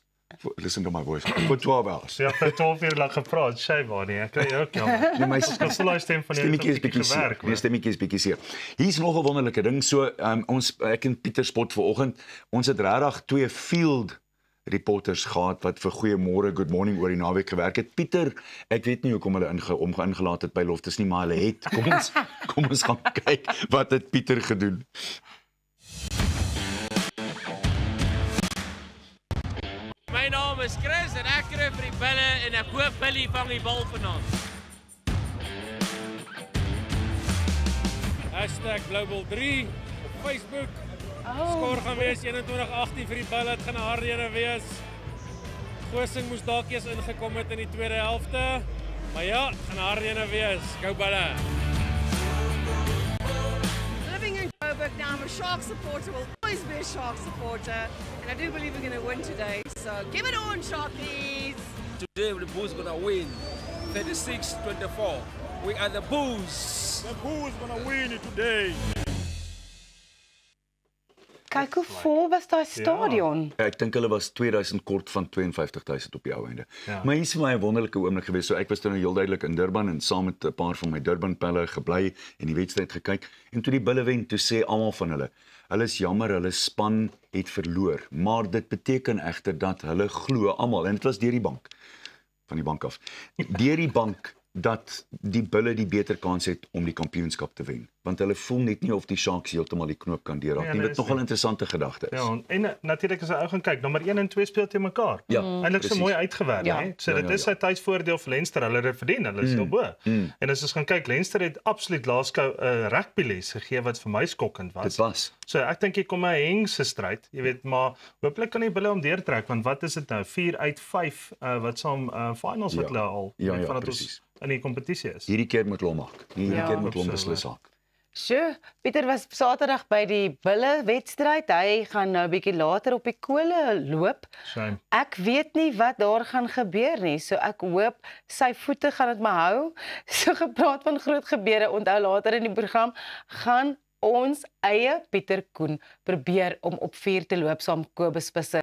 Listen to my voice. For 12 hours. Ja, vir 12 uur lank gepraat, sy waar nie. Ek kry ook jammer. Nee, my stem van stemmetjie is bietjie seer. My stemmetjie is bietjie seer. Hier's nog 'n wonderlike ding. So ek en Pieter Spot vanoggend, ons het regtig 2 field reporters gehad wat vir Goeiemôre, Good Morning oor die naweek gewerk het. Pieter, ek weet nie hoekom hulle ingelaat het by Loftus nie, maar hulle het. Kom ons gaan kyk wat het Pieter gedoen. My naam is Chris en ek kry vir die bulle en ek hoop Billy vang die bal vanaand. #Global 3 Facebook. Skoor gaan wees 21-18 vir die bulle, dit gaan 'n harde een wees. Goosing moes dalk eers ingekom het in die tweede helfte. Maar ja, dit gaan 'n harde een wees. Go bulle. Living in Joburg now, I'm a Shark supporter, will always be a Shark supporter, and I do believe we're going to win today, so give it on, Sharkies! Today the Bulls gonna win, 36-24. We are the Bulls. The Bulls gonna win it today. Kyk hoe vol was daai stadion. Ek dink hulle was 2000 kort van 52000 op die ou einde. Ja. Maar hier is vir my 'n wonderlike oomblik geweest. So ek was dan heel duidelik in Durban en saam met 'n paar van my Durban pelle gebly en die wedstryd gekyk. En toe die bulle wen, toe sê almal van hulle is jammer, hulle span het verloor, maar dit beteken egter dat hulle glo almal en dit was deur die bank van die bank af. Deur die bank dat die bulle die beter kans het om die kampioenskap te wen, want hulle voel net nie of die Sharks heeltemal die knoop kan deurraak nie. Dit nogal 'n interessante gedagte is. Ja, en natuurlik as jy ou gaan kyk, nommer 1 en 2 speel te mekaar. Ja, eintlik so mooi uitgewerk, hè. So dit is 'n tydsvoordeel vir Leinster, hulle het dit verdien, hulle is heel bo. En as ons gaan kyk, Leinster het absoluut laaskou 'n rugby les gegee wat vir my skokkend was. Dit was. So ek dink hier kom 'n hengse stryd, jy weet, maar hopelik kan die bulle hom deurtrek, want wat is dit nou? 4 uit 5 wat saam finals wat hulle al vandat ons in die kompetisie is. Hierdie keer moet hulle maak. Hierdie keer moet hulle beslis maak. Sjoe, Pieter was Saterdag by die bulle wedstryd. Hy gaan nou 'n bietjie later op die kole loop. Shame. Ek weet nie wat daar gaan gebeur nie. So ek hoop sy voete gaan dit maar hou. So gepraat van groot gebeure, onthou later in die program gaan ons eie Pieter Koen probeer om op 4 te loop saam Kobus Visser.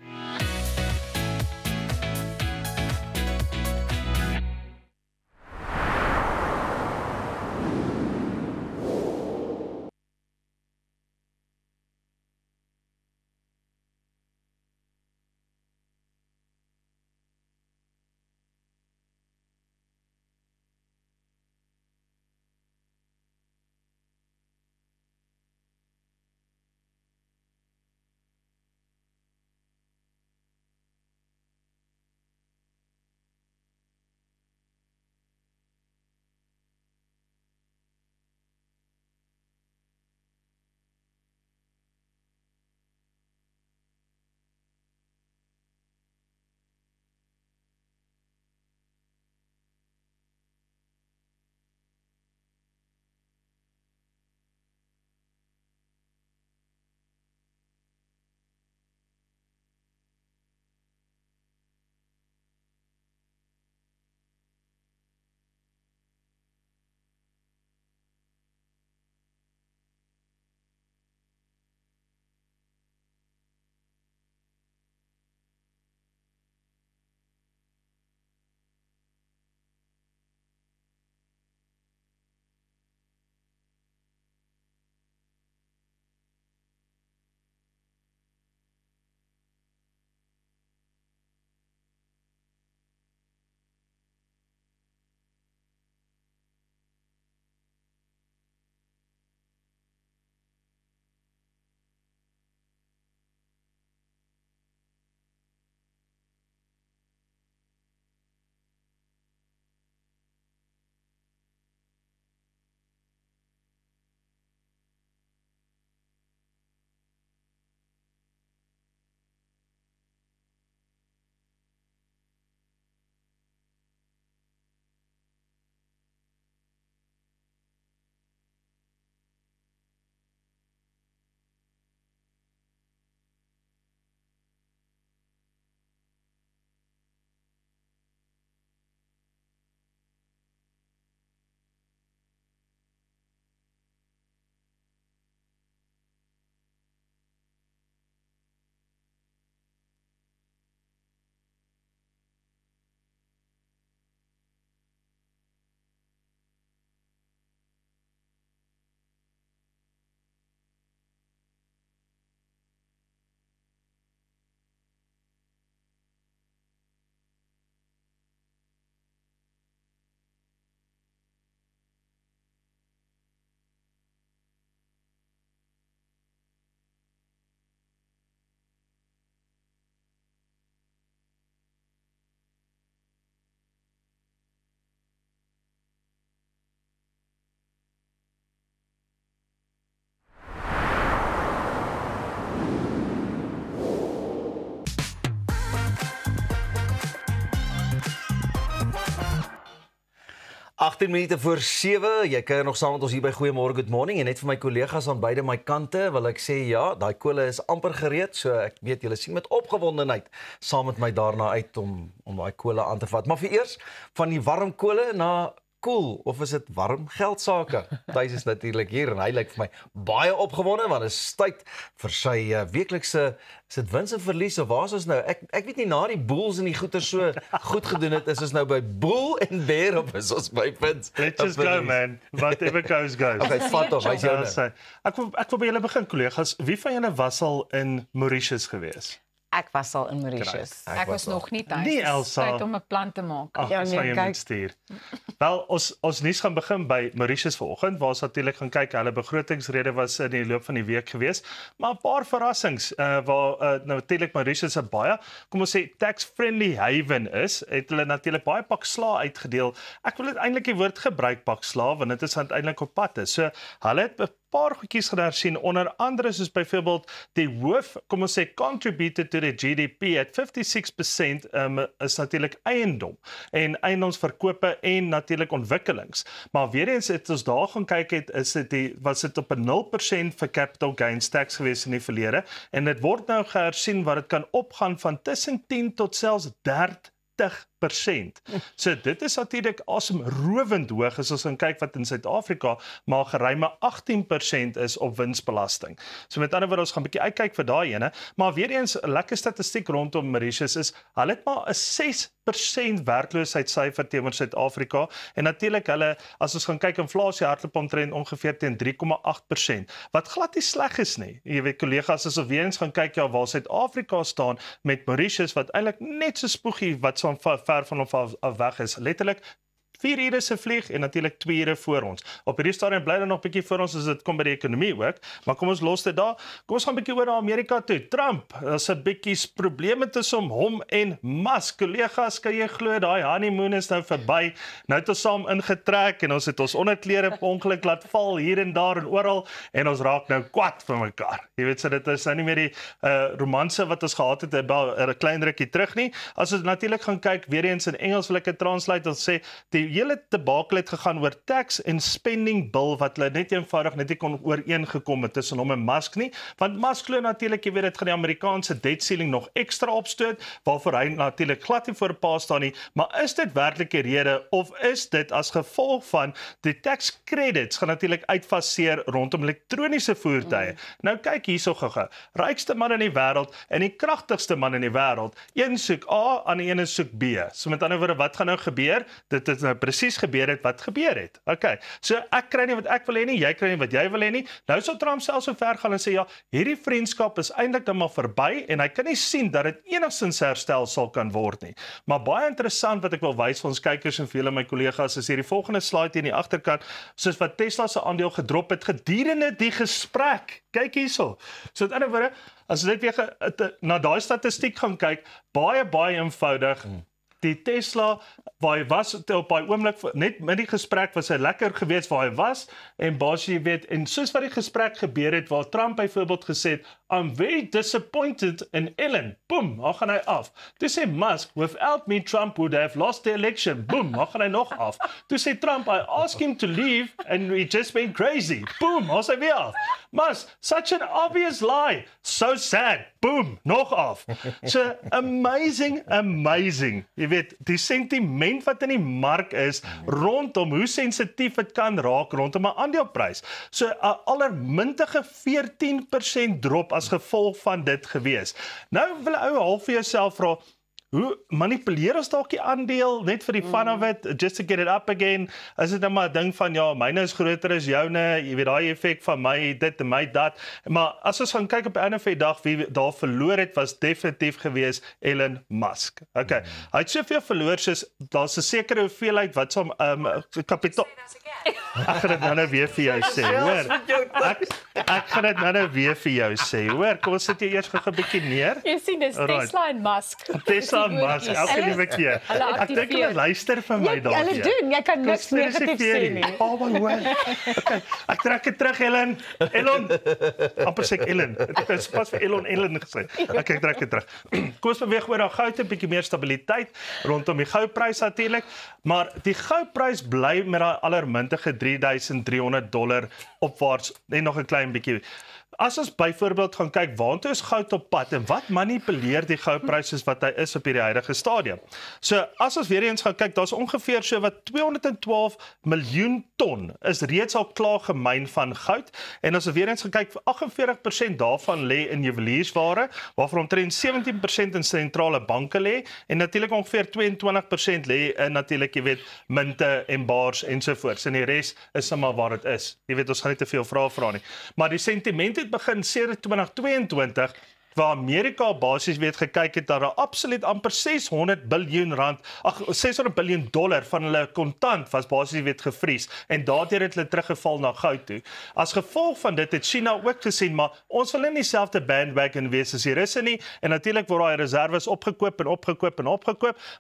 18 minute voor 7. Jy kuier nog saam met ons hier by Goeiemôre Good Morning en net vir my kollegas aan beide my kante wil ek sê ja, daai kole is amper gereed, so ek weet julle sien met opgewondenheid saam met my daarna uit om daai kole aan te vat. Maar vir eers van die warm kole na cool, of is dit warm geldsake? Thys is natuurlik hier en hy lyk vir my baie opgewonde want dit is tyd vir sy weeklikse is dit wins en verlies of waar is ons nou? Ek weet nie na die Bulls en die goeie so goed gedoen het, is ons nou by Bull en Bear of is ons by Wins? Let's just go man, whatever goes goes. Okay, vat op, hy's jou. Ek wil by julle begin kollegas, wie van julle was al in Mauritius gewees? Ek was al in Mauritius. Ek was nog nie thuis. Nie Elsa. Tyd om 'n plan te maak. Ja, nee, kyk. Stuur. Wel, ons nuus gaan begin by Mauritius vanoggend waar ons natuurlik gaan kyk. Hulle begrotingsrede was in die loop van die week gewees, maar 'n paar verrassings waar natuurlik Mauritius 'n baie, kom ons sê tax-friendly haven is. Het hulle natuurlik baie pak sla uitgedeel. Ek wil dit eintlik die woord gebruik pak sla want dit is uiteindelik op pad is. So hulle het paar goedjies gaan hersien, onder andere soos byvoorbeeld die hoof, kom ons sê, contributed to the GDP at 56% is natuurlik eiendom en eiendomsverkope en natuurlik ontwikkelings. Maar weer eens het ons daar gaan kyk was dit op 'n 0% vir capital gains tax gewees in die verlede en dit word nou gehersien wat dit kan opgaan van tussen 10 tot selfs 30%. So dit is natuurlik asemrowend hoog as ons gaan kyk wat in Suid-Afrika maar geruime 18% is op winsbelasting. So met ander woorde ons gaan 'n bietjie uitkyk vir daai ene, maar weer eens 'n lekker statistiek rondom Mauritius is hulle het maar 'n 6% werkloosheidssyfer teenoor Suid-Afrika en natuurlik hulle as ons gaan kyk inflasie hardloop omtrent ongeveer teen 3,8%. Wat glad nie sleg is nie. Jy weet kollegas as ons weer eens gaan kyk ja waar Suid-Afrika staan met Mauritius wat eintlik net so spoegie wat so ver van hom af weg is. Letterlik 4 ure se vlieg en natuurlik 2 ure voor ons. Op hierdie stadium bly daar nog 'n bietjie voor ons as dit kom by die ekonomie ook, maar kom ons los dit daar. Kom ons gaan 'n bietjie oor na Amerika toe. Trump, daar's 'n bietjie probleme tussen hom en Musk. Kollegas, kan jy glo daai honeymoon is nou verby. Nou het ons saam ingetrek en ons het ons onderklere op ongeluk laat val hier en daar en oral en ons raak nou kwad vir mekaar. Jy weet so dit is nou nie meer die romanse wat ons gehad het 'n klein rukkie terug nie. As ons natuurlik gaan kyk weer eens in Engels wil ek dit translate, ons sê die hele debakel het gegaan oor tax en spending bill wat hulle net eenvoudig net nie kon ooreengekom het tussen hom en Musk nie, want Musk glo natuurlik jy weet dit gaan die Amerikaanse debt ceiling nog ekstra opstoot waarvoor hy natuurlik glad nie voor 'n pa staan nie, maar is dit werklik 'n rede of is dit as gevolg van die tax credits gaan natuurlik uitfaseer rondom elektroniese voertuie. Nou kyk hierso gou-gou. Rykste man in die wêreld en die kragtigste man in die wêreld, een soek A, aan die een soek B. So met ander woorde wat gaan nou gebeur? Dit is nou presies gebeur het wat gebeur het. Okay. So ek kry nie wat ek wil hê nie, jy kry nie wat jy wil hê nie. Nou sal Trump selfs so ver gaan en sê ja, hierdie vriendskap is eintlik nou maar verby en hy kan nie sien dat dit enigstens herstel sal kan word nie. Maar baie interessant wat ek wil wys vir ons kykers en vir julle my kollegas is hierdie volgende slide hier in die agterkant, soos wat Tesla se aandeel gedrop het gedurende die gesprek. Kyk hierso. So met ander woorde, as jy net weer na daai statistiek gaan kyk, baie eenvoudig. Die Tesla waar hy was op daai oomblik net met die gesprek was hy lekker gewees waar hy was en basies jy weet en soos wat die gesprek gebeur het waar Trump byvoorbeeld gesê het I'm very disappointed in Elon. Boom, dan gaan hy af. Toe sê Musk, without me Trump would have lost the election. Boom, dan gaan hy nog af. Toe sê Trump, I asked him to leave and he just went crazy. Boom, dan is hy weer af. Musk, such an obvious lie. So sad. Boom, nog af. So amazing. Jy weet, die sentiment wat in die mark is rondom hoe sensitief dit kan raak rondom 'n aandeleprys. So 'n allermintige 14% drop as gevolg van dit gewees. Nou wil ou half vir jouself vra, hoe manipuleer ons dalk die aandeel net vir die fun of it, just to get it up again? Is dit nou maar 'n ding van ja, myne is groter as joune, jy weet daai effek van my dit en my dat. Maar as ons gaan kyk op 'n ander van die dag wie daar verloor het was definitief gewees Elon Musk. Okay. Hy het soveel verloor soos daar's 'n sekere hoeveelheid wat so kapitaal. Ek gaan dit nou weer vir jou sê, hoor. Ek gaan dit nou weer vir jou sê, hoor. Kom ons sit hier eers gou 'n bietjie neer. Jy sien dis Tesla en Musk. Tesla saam mas elke liewe keer. Ek dink hulle luister vir my daar. Hulle doen, jy kan niks negatief sê nie. Oh my word. Okay, ek trek dit terug Elon. Amper sê ek Ellen. Dit is pas vir Ellen gesê. Okay, ek trek dit terug. Kom ons beweeg oor na goud, 'n bietjie meer stabiliteit rondom die goudprys natuurlik, maar die goudprys bly met daai allermintige $3,300 opwaarts en nog 'n klein bietjie. As ons byvoorbeeld gaan kyk waartoe is goud op pad en wat manipuleer die goudprys soos wat hy is op hierdie huidige stadium. So as ons weer eens gaan kyk, daar's ongeveer so wat 212 miljoen ton is reeds al klaar gemyn van goud en as ons weer eens gaan kyk, 48% daarvan lê in juweliersware, waarvan omtrent 17% in sentrale banke lê en natuurlik ongeveer 22% lê in natuurlik, jy weet, munte en baars ensovoorts. En die res is maar waar dit is. Jy weet, ons gaan nie te veel vrae vra nie. Maar die sentiment het begin sedert 2022 waar Amerika basies weet gekyk het dat daar absoluut amper $600 biljoen van hulle kontant was basies weet gevries en daardeur het hulle teruggeval na goud toe. As gevolg van dit het China ook gesien, maar ons wil nie dieselfde bandwagon wees as die Russe nie en natuurlik word daai reserves opgekoop,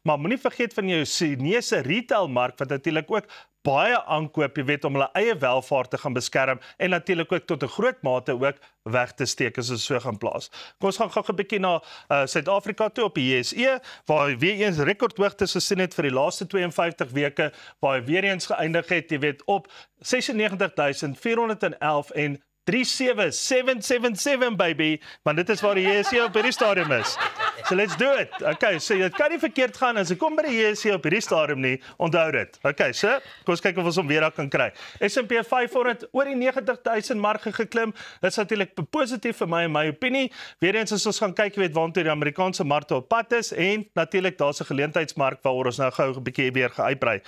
maar moenie vergeet van jou Chinese retailmark wat natuurlik ook baie aankoop, jy weet, om hulle eie welvaart te gaan beskerm en natuurlik ook tot 'n groot mate ook weg te steek as ons so gaan plaas. Kom ons gaan gou 'n bietjie na Suid-Afrika toe op die JSE, waar hy weer eens rekordhoogtes gesien het vir die laaste 52 weke, waar hy weer eens geëindig het, jy weet, op 96.411 en 37777 baby, want dit is waar die JSE op hierdie stadium is. So let's do it. Okay, so dit kan nie verkeerd gaan as ek kom by die JSE op hierdie stadium nie, onthou dit. Okay, so kom ons kyk of ons hom weer daar kan kry. S&P 500 oor die 90.000 marge geklim. Dit is natuurlik positief vir my en my opinie. Weer eens as ons gaan kyk, jy weet, waartoe die Amerikaanse markte op pad is en natuurlik daar's 'n geleentheidsmark waaroor ons nou gou 'n bietjie weer uitbrei.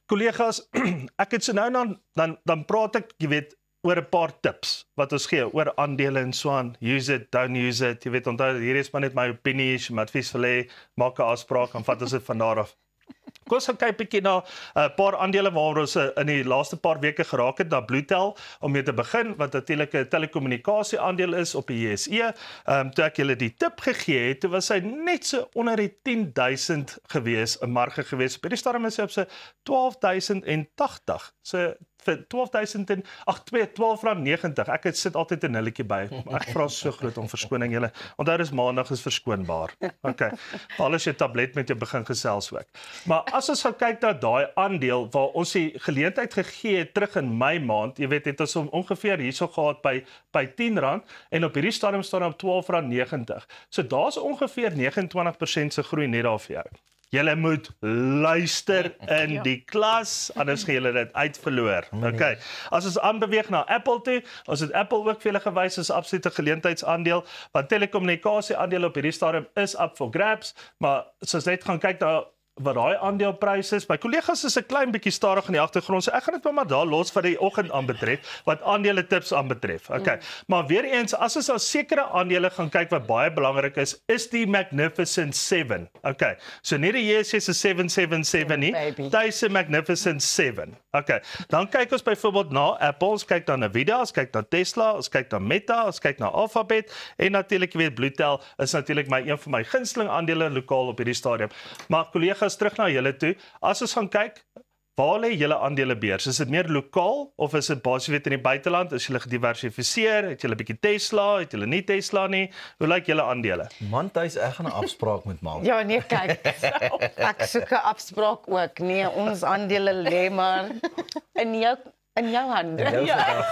Kollegas, ek het so nou dan praat ek, jy weet, oor 'n paar tips wat ons gee oor aandele en so aan. Use it, don't use it. Jy weet, onthou hier is maar net my opinie, my advies vir lê, maak 'n afspraak en vat ons dit van daar af. Kom ons kyk 'n bietjie na 'n paar aandele waaroor ons in die laaste paar weke geraak het, na Bluetel om mee te begin, wat natuurlik 'n telekommunikasie aandeel is op die JSE. Toe ek julle die tip gegee het, toe was hy net so onder die 10.000 gewees, 'n marge gewees. Op hierdie stadium is hy op sy 12.080. So vir 12.90. Ek sit altyd 'n nulletjie by. Ek vra so groot om verskoning julle. Onthou dis maandag is verskoonbaar. Okay. Al is jy tablet met jou begin gesels ook. Maar as ons gaan kyk na daai aandeel waar ons die geleentheid gegee het terug in Mei maand, jy weet, het ons ongeveer hierso gehad by R10 en op hierdie stadium staan op R12.90. So daar's ongeveer 29% se groei net daar vir jou. Julle moet luister in die klas, anders gaan julle dit uitverloor. Okay. As ons aanbeweeg na Apple toe, ons het Apple ook vir julle gewys as absolute geleentheidsaandeel, want telekommunikasie aandeel op hierdie stadium is up for grabs, maar as ons net gaan kyk na wat daai aandeleprys is. My kollegas is 'n klein bietjie stadig in die agtergrond, so ek gaan dit maar daar los vir die oggend aanbetref, wat aandele tips aanbetref. Okay. Maar weer eens, as ons al sekere aandele gaan kyk wat baie belangrik is die Magnificent 7. Okay. So nie die JSE se 777 nie, dis die Magnificent 7. Okay. Dan kyk ons byvoorbeeld na Apple, ons kyk na Nvidia, ons kyk na Tesla, ons kyk na Meta, ons kyk na Alphabet en natuurlik weet Bluetel is natuurlik een van my gunsteling aandele lokaal op hierdie stadium. Maar kollegas, terug na julle toe. As ons gaan kyk, waar lê julle aandelebeurs? Is dit meer lokaal of is dit basies weet in die buiteland? Is julle gediversifiseer? Het julle 'n bietjie Tesla? Het julle nie Tesla nie? Hoe lyk julle aandele? Man, tuis ek gaan 'n afspraak moet maak. Ja, nee, kyk. Ek soek 'n afspraak ook. Nee, ons aandele lê maar in jou hande. Ja.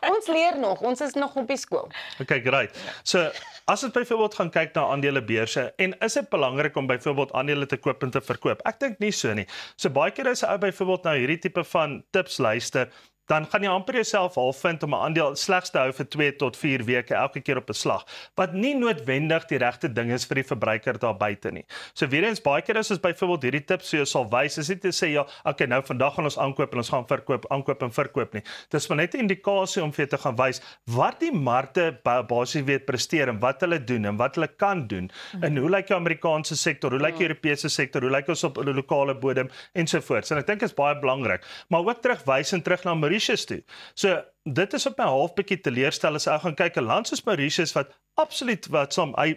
Ons leer nog, ons is nog op die skool. Okay, great. So, as ons byvoorbeeld gaan kyk na aandelebeurse en is dit belangrik om byvoorbeeld aandele te koop en te verkoop? Ek dink nie so nie. So baie keer as 'n ou byvoorbeeld nou hierdie tipe van tips luister, dan gaan jy amper jouself half vind om 'n aandeel slegs te hou vir 2 tot 4 weke elke keer op 'n slag, wat nie noodwendig die regte ding is vir die verbruiker daar buite nie. So weer eens, baie keer as ons byvoorbeeld hierdie tips vir jou sal wys, is dit te sê ja, okay, nou vandag gaan ons aankoop en ons gaan verkoop, aankoop en verkoop nie. Dis maar net 'n indikasie om vir jou te gaan wys wat die markte basies weet presteer en wat hulle doen en wat hulle kan doen. En hoe lyk die Amerikaanse sektor, hoe lyk die Europese sektor, hoe lyk ons op 'n lokale bodem ensovoorts. En ek dink dit is baie belangrik. Maar ook terug na Maurice Mauritius toe. So dit is op my half bietjie teleurstel as ek gaan kyk 'n land soos Mauritius wat absoluut wat som hy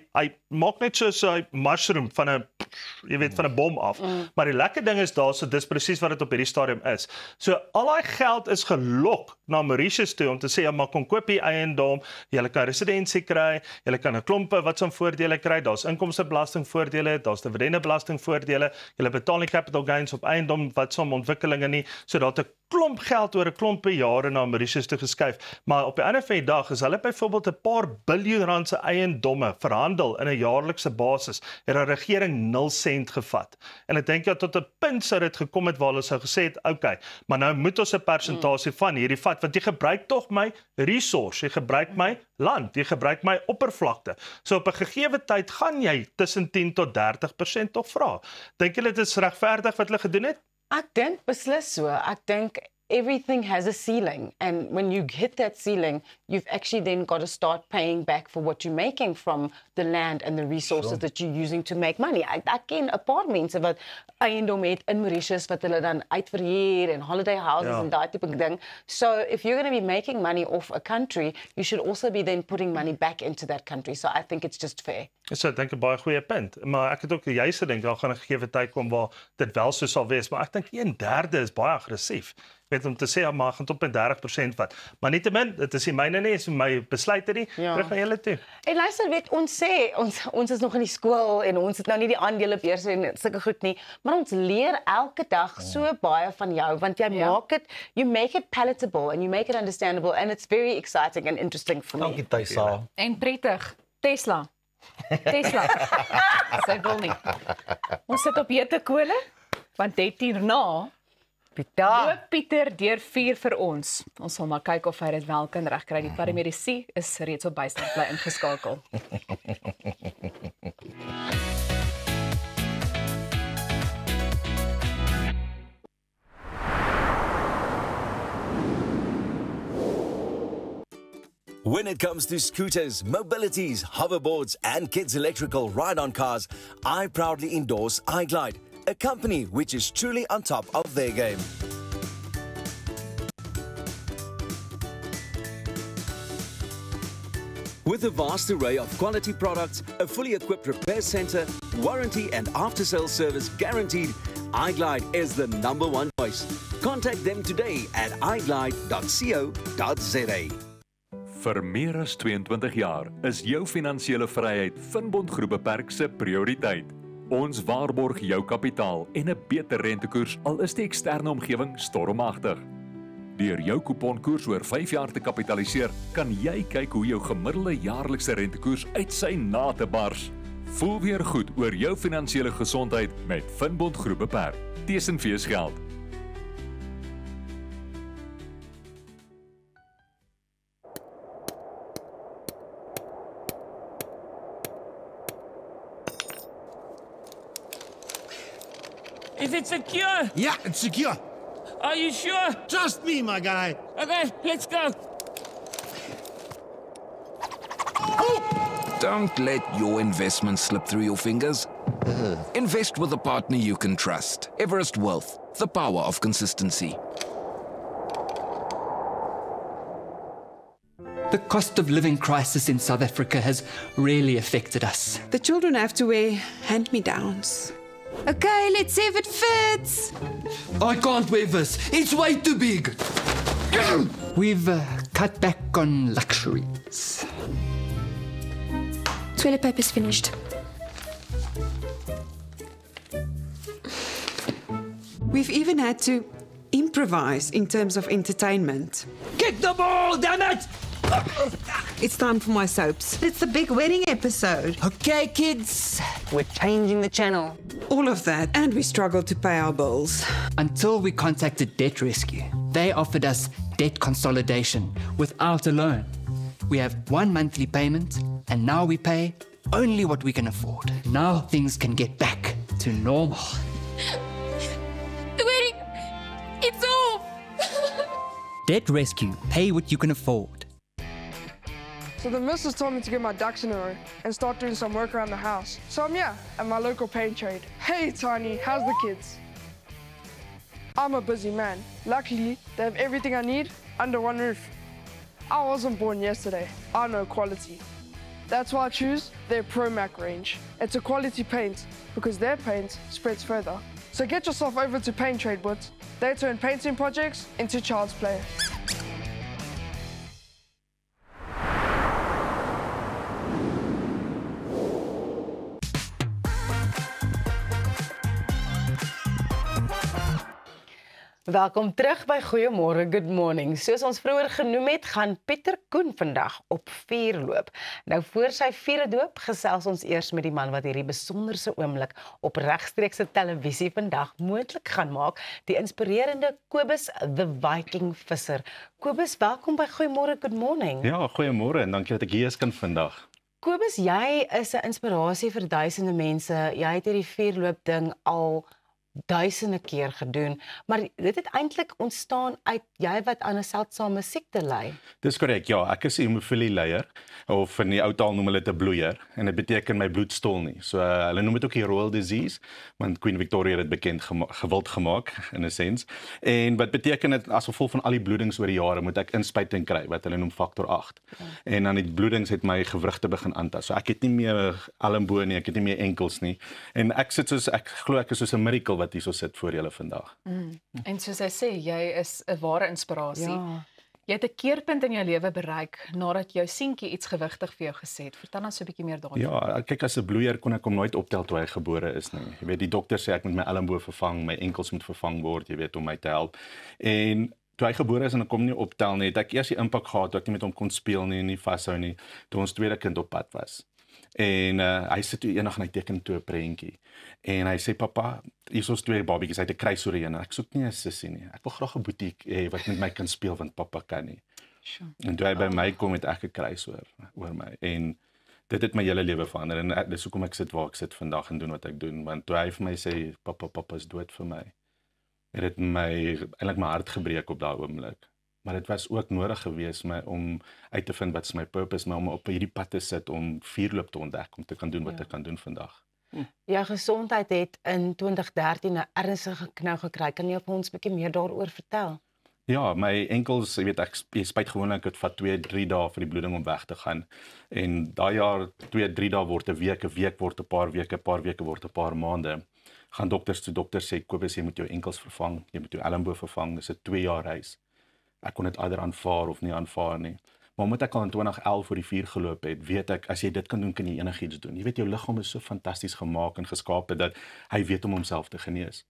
maak net so 'n mushroom van 'n van 'n bom af. Maar die lekker ding is daarso dis presies wat dit op hierdie stadium is. So al daai geld is gelok na Mauritius toe om te sê ja, maar kom koop hier eiendom, jy kan residensie kry, jy kan 'n klompe wat som voordele kry, daar's inkomstebelastingvoordele, daar's dividendebelastingvoordele, jy betaal nie capital gains op eiendom wat som ontwikkelinge nie, so daar't 'n klomp geld oor 'n klompe jare na Mauritius toe geskuif. Maar op die einde van die dag is hulle byvoorbeeld 'n paar biljoen rand se eiendomme verhandel in 'n jaarlikse basis, het die regering 0 sent gevat. En ek dink ja tot 'n punt sou dit gekom het waar hulle sou gesê het, okay, maar nou moet ons 'n persentasie van hierdie vat, want jy gebruik tog my resource, jy gebruik my land, jy gebruik my oppervlakte. So op 'n gegeewe tyd gaan jy tussen 10 tot 30% tog vra. Dink julle dit is regverdig wat hulle gedoen het? Ek dink beslis so. Ek dink everything has a ceiling, and when you hit that ceiling, you've actually then got to start paying back for what you're making from the land and the resources that you're using to make money. Ek ken 'n paar mense wat eiendom het in Mauritius wat hulle dan uitverhuur en holiday houses en daai tipe ding. So if you're going to be making money off a country, you should also be then putting money back into that country. So I think it's just fair. So ek dink 'n baie goeie punt, maar ek het ook juist gedink daar gaan 'n gegeewe tyd kom waar dit wel so sal wees, maar ek dink 1/3 is baie aggressief. Weet om te sê ja, maar gaan tot op 30% vat. Maar nietemin, dit is nie myne nie, is my besluite nie. Terug na julle toe. En luister, weet ons sê ons is nog in die skool en ons het nou nie die aandelebeurse en sulke goed nie, maar ons leer elke dag so baie van jou want jy maak dit, you make it palatable and you make it understandable and it's very exciting and interesting for me. Dankie Tuisa. En prettig. Tesla. Sy wil nie. Ons sit op hete kole, want dit hierna loop Pieter deur 4 vir ons. Ons sal maar kyk of hy dit wel kan regkry. Die paramedici is reeds op bystand bly ingeskakel. When it comes to scooters, mobilities, hoverboards, and kids' electrical ride-on cars, I proudly endorse iGlide, a company which is truly on top of their game. With a vast array of quality products, a fully equipped repair center, warranty and after-sales service guaranteed, iGlide is the #1 choice. Contact them today at iglide.co.za. Vir meer as 22 jaar is jou finansiële vryheid Finbond Groep Beperk se prioriteit. Ons waarborg jou kapitaal en 'n beter rentekoers al is die eksterne omgewing stormagtig. Deur jou kuponkoers oor 5 jaar te kapitaliseer, kan jy kyk hoe jou gemiddelde jaarlikse rentekoers uit sy nate bars. Voel weer goed oor jou finansiële gesondheid met Finbond Groep Beperk. Tesenfees geld. Is it secure? Yeah, it's secure. Are you sure? Trust me, my guy. Okay, let's go. Don't let your investment slip through your fingers. Invest with a partner you can trust. Everest Wealth, the power of consistency. The cost of living crisis in South Africa has really affected us. The children have to wear hand-me-downs. Okay, let's see if it fits. I can't wear this. It's way too big. We've cut back on luxuries. Toilet paper's finished. We've even had to improvise in terms of entertainment. Kick the ball, damn it! It's time for my soaps. It's the big wedding episode. Okay, kids. We're changing the channel. All of that, and we struggled to pay our bills. Until we contacted Debt Rescue. They offered us debt consolidation without a loan. We have 1 monthly payment, and now we pay only what we can afford. Now things can get back to normal. The wedding, it's off! Debt Rescue. Pay what you can afford. So the missus told me to get my ducks in a row and start doing some work around the house. So I'm at my local paint trade. Hey Tiny, how's the kids? I'm a busy man. Luckily, they have everything I need under one roof. I wasn't born yesterday. I know quality. That's why I choose their ProMac range. It's a quality paint because their paint spreads further. So get yourself over to Paint Trade Boots. They turn painting projects into child's play. Welkom terug by Goeiemôre, good morning. Soos ons vroeër genoem het, gaan Pieter Koen vandag op vuurloop. Nou voor sy vuurdoop gesels ons eers met die man wat hierdie besonderse oomblik op regstreekse televisie vandag moontlik gaan maak, die inspirerende Kobus the Viking visser. Kobus, welkom by Goeiemôre, good morning. Ja, goeiemôre en dankie dat ek hier is kan vandag. Kobus, jy is 'n inspirasie vir duisende mense. Jy het hierdie vuurloop ding al duisende keer gedoen, maar dit het eintlik ontstaan uit jy wat aan 'n seldsame siekte ly. Dis korrek, ja, ek is 'n hemofilie leier, of in die ou taal noem hulle dit 'n bloeier, en dit beteken my bloed stol nie. So hulle noem dit ook die royal disease, want Queen Victoria het dit bekend gewild gemaak in 'n sens. En wat beteken dit as gevolg van al die bloedings oor die jare moet ek inspuiting kry wat hulle noem faktor 8. Ja. En dan die bloedings het my gewrigte begin aantas. So ek het nie meer elmboë nie, ek het nie meer enkels nie. En ek glo ek is soos 'n miracle wat hier so sit voor julle vandag. En soos hy sê, jy is 'n ware inspirasie. Ja. Jy het 'n keerpunt in jou lewe bereik nadat jou seentjie iets gewigtig vir jou gesê het. Vertel ons so 'n bietjie meer daaroor. Ja, kyk, as 'n bloeier kon ek hom nooit optel toe hy gebore is nie. Jy weet, die dokter sê ek moet my elmboë vervang, my enkels moet vervang word, jy weet, om my te help. En toe hy gebore is en ek kom nie optel nie, het ek eers die impak gehad dat ek nie met hom kon speel nie vashou nie, toe ons tweede kind op pad was. En hy sit toe eendag en hy teken toe 'n prentjie. En hy sê, pappa, hier is ons twee babietjies, hy het 'n kruisoriën en ek soek nie 'n sussie nie. Ek wil graag 'n boetie hê wat met my kan speel want pappa kan nie. Sure. En toe hy by my kom het ek 'n kruisoor oor my. En dit het my hele lewe verander en dis hoekom ek sit waar ek sit vandag en doen wat ek doen, want toe hy vir my sê pappa is dood vir my, het dit my eintlik my hart gebreek op daai oomblik. Maar dit was ook nodig geweest om uit te vind wat is my purpose, maar om op hierdie pad te sit om vuurloop te ontdek, om te kan doen wat ek kan doen vandag. Ja, gesondheid het in 2013 'n ernstige knou gekry. Kan jy op ons 'n bietjie meer daaroor vertel? Ja, my enkels, jy weet, ek spyt gewoonlik dit vat 2-3 dae vir die bloeding om weg te gaan. En daai jaar 2-3 dae word 'n week word 'n paar weke word 'n paar maande. Gaan dokters toe, dokter sê Kobus, jy moet jou enkels vervang, jy moet jou elmboog vervang, dis 'n 2 jaar reis. Ek kon dit either aanvaar of nie aanvaar nie. Maar omdat ek al in 2011 voor die vuur geloop het, weet ek, as jy dit kan doen, kan jy enigiets doen. Jy weet, jou liggaam is so fantasties gemaak en geskape dat hy weet om homself te genees.